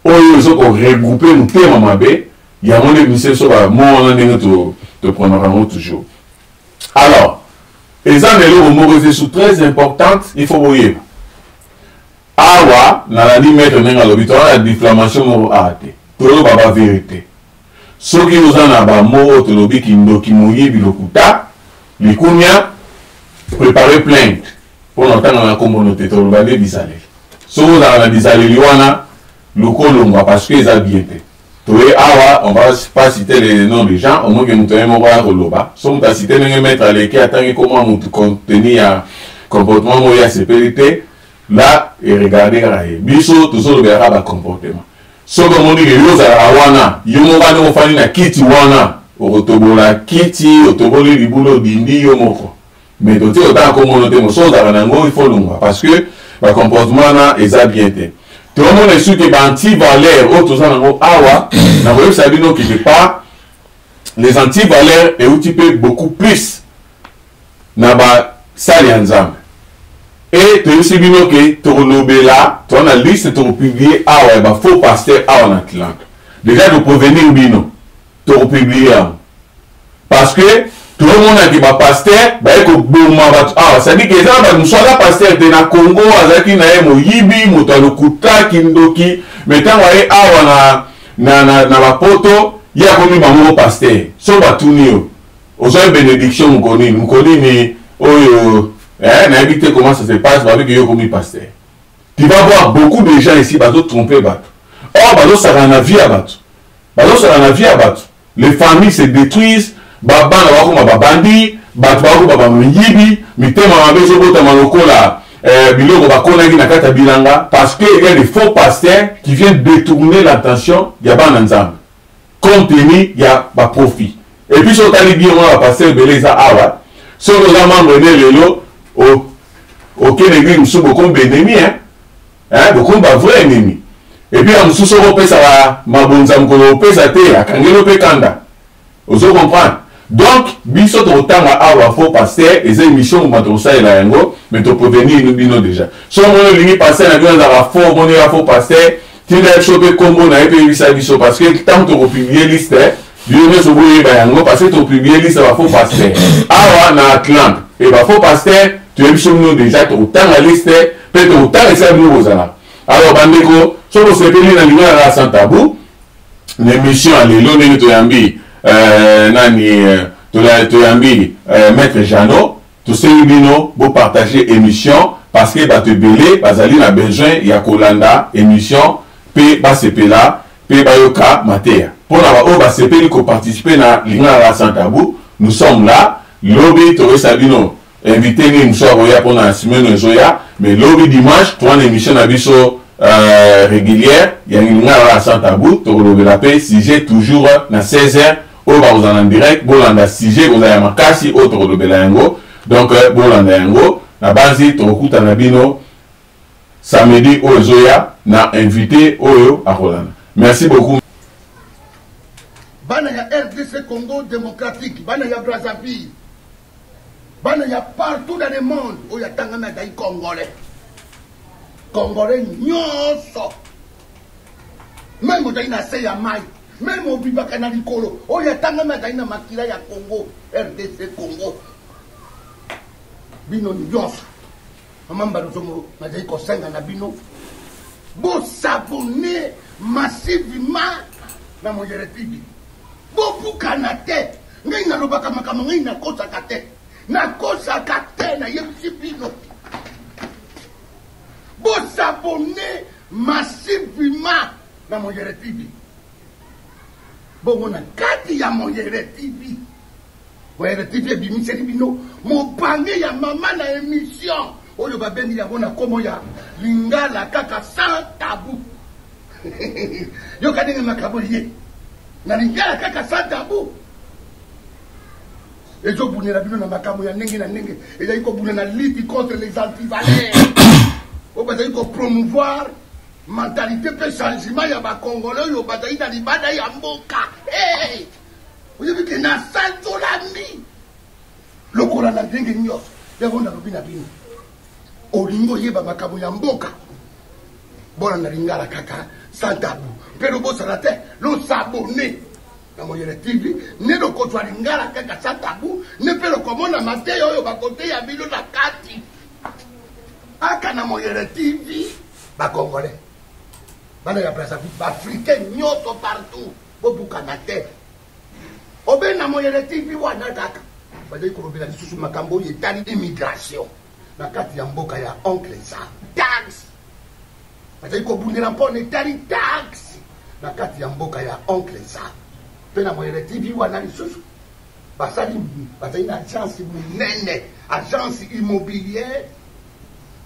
oyo zo ko regrouper nous tema mabe ya mon émission so ba mo on ndenge to prendre toujours. Alors les années au mot très importante il faut voyer. awa nalandi maître ndenge alobi toza na diffamation moko awa te toloba ba vérité soki oza na bamo oyo tolobi kindoki moyibi lokuta likunia préparer plainte mpona otanga na kombono te toloba nde bizaleli soki ozala na bizaleli wana lukolongwa parce que eza bien te toye awa on va pas citer les noms des gens omoke moto ye moko ya koloba so moto acite ndenge maître aleki atangi koma motu contenu ya comportement moko ya sepeli te là et regardez kaka ye biso tozolobelaka bacomportement soki omoni ke yo ozalaka wana yo moko ande ofandi na kiti wana okotobola kiti otoboli libula odindi yo moko mais totie otanga komono te moso ozalaka nango il faut longwa parce que bacomportement wana eza bien te tomona esuki ba-antivaleur oyo toza nango awa nakoyebisa bino quelque part les antivaleurs euti mpe beaucoup plus na basali ya nzambe e toyebisi bino ke tokolobela toza na liste tokopublie awa ya bafaux pasteur awa na Atlanta déjà toprovenir bino tokopublie yango parce que tozomonaki bapaster baye koboma bato awa cestadire ke eza na bato mosu aza paster te na Congo azalaki na ye moyibi moto alokuta kindoki me ntango aye awa na bapoto ye akomi bango paster so batuni yo ozwa bénédiction mokonini oyo nayebi te comment ça se passe babi ke yo komi paster tu vas voir beaucoup de gens ici bazotrompe bato or bazosaka na vie ya bato les familles se détruisent babana bakoma babandi bato bakoma bamiyibi mitema mabe ezobotama lokola biloko bakonaki na kati ya bilanga parce que il y a des faux pasteurs qui viennent détourner l'attention ya bana nzambe compte tenu ya baprofit et puis so otali bien mwana bapasteur ebele eza awa soki oza membre ne lelo okende église mosusu bokomi baennemi bokomi bavrai ennemi et puis ya mosusu okopesa mabonza mokolo opesa te akangeli mpe kanda ozo comprendre. Donc biso tokotanga awa faux pasteur eza émission moto kosalela yango mais toprovenir bino déjà so mona olingi pasteur na bino ezalaka faux moni ya faux pasteur tinda biso mpe kombo na ye mpe yebisa biso parce que ntango tokopublie liste bino nyonso boyeba yango parce que topublie liste ya bafaux pasteur awa na Atlante e bafaux pasteur toyebi biso bino déjà tokotanga liste mpe tokotanga esala bino bozala alors bandeko so bosepeli na lingala ya sans tabou na émission ya lelo ndenge toyambi toyambi maître Jano tosengi bino bo partager émission parce que bato ebele bazali na besoin ya kolanda émission pe basepela pe bayoka mateya mpona baoyo basepeli koparticiper na lingala ya sans tabou nous sommes là lobi toyesa bino invité nini mosu akoya mpona semaine ezoya mais lobi dimanche towana émission na biso régulière ya lingala ya sans tabou tokolobela pe sujet toujours na 16h oyo bakozala en direct bolanda sujet kozala ya makasi oyo tokolobela yango donc bolanda yango na basi tokokutana bino samedi oyo ezoya na invité oyo akolanda. Merci beaucoup. Bana ya RDC Congo démocratique, bana ya Brazzaville, bana ya partout dans le monde oyo atangana dai congolais nyonso même dai na se ya mai même obibaka na likolo oyo atangana dai na makila ya Congo RDC Congo bino nyonso amamba lozomo na dai kosenga na bino bo s'abonner massivement na Mongere TV bo bukana te ngai na lobaka makambo ngai na kosaka te na yebisi bino bo s'abonner massivement na Mongere TV bongo na kati ya Mongere TV Mongere TV ebimiseli bino mopange ya mama na émission oyo babengi yango na komo ya lingala kaka sans tabou yo kadenge makambo ye na lingala kaka sans tabou ezobunela bino na makambo ya ndenge na ndenge ezali kobuna na lutte contre les antivaleurs oyo bazali kopromouvoir mentalité mpe changement ya bakongolais oyo bazali na libanda ya mboka oyebi ke na sanzolami lokola na ndenge nyonso yango nalobi na bino olingi oyeba makambo ya mboka bona na lingala kaka sans tabou mpe lobosana te losabone na Mongere TV ne lokozwa lingala kaka sans tabou ne mpe lokomona mateya oyo bakoteya bino na kati aka na Mongere TV ba Congolais. Bana ya Brazzaville, ba Africain nyoto partout. Bobu Kanate. Obe na moyele TV wana kaka. Bazali kolobela lisusu makambo yetali immigration. Na kati ya mboka ya oncle ça. Tax. Bazali kobundela mpona etali tax. Na kati ya mboka ya oncle ça. Pe na moyele TV wana lisusu. Bazali na agence munene, agence immobilière,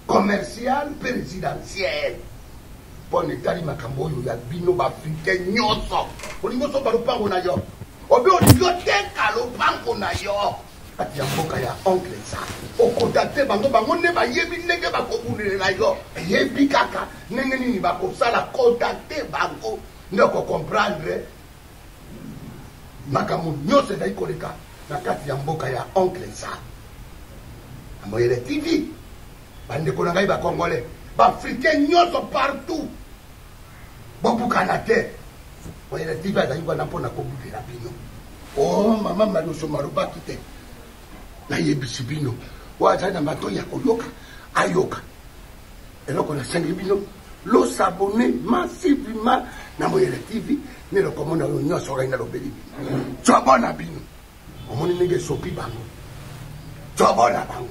commerciale, présidentielle. Pone etali makambo oyo ya bino ba Africain nyonso. Olingo so ba lopango na yo. Obe olingo teka lopango na yo. Kati ya mboka ya oncle ça. Okotate bango bango ne ba yebi ndenge ba kobulela yo. Yebi kaka ndenge nini ba kosala contacter bango ndeko comprendre makambo nyonso ezali koleka na kati ya mboka ya oncle ça. Amoyele TV bandeko na ngai ba Congolais ba Africain nyonso partout Bobu Kanate Moyele TV azali wana mpona kobudela bino. Oh mama Maluso Marubaki te na yebisi bino waza na mato ya koyoka ayoka eloko na sengi bino lo s'abonner massivement na Moyele TV ne lo komona yo nyonso ngai na lobeli bino tsobona bino omoni ndenge sopi bango tsobona bango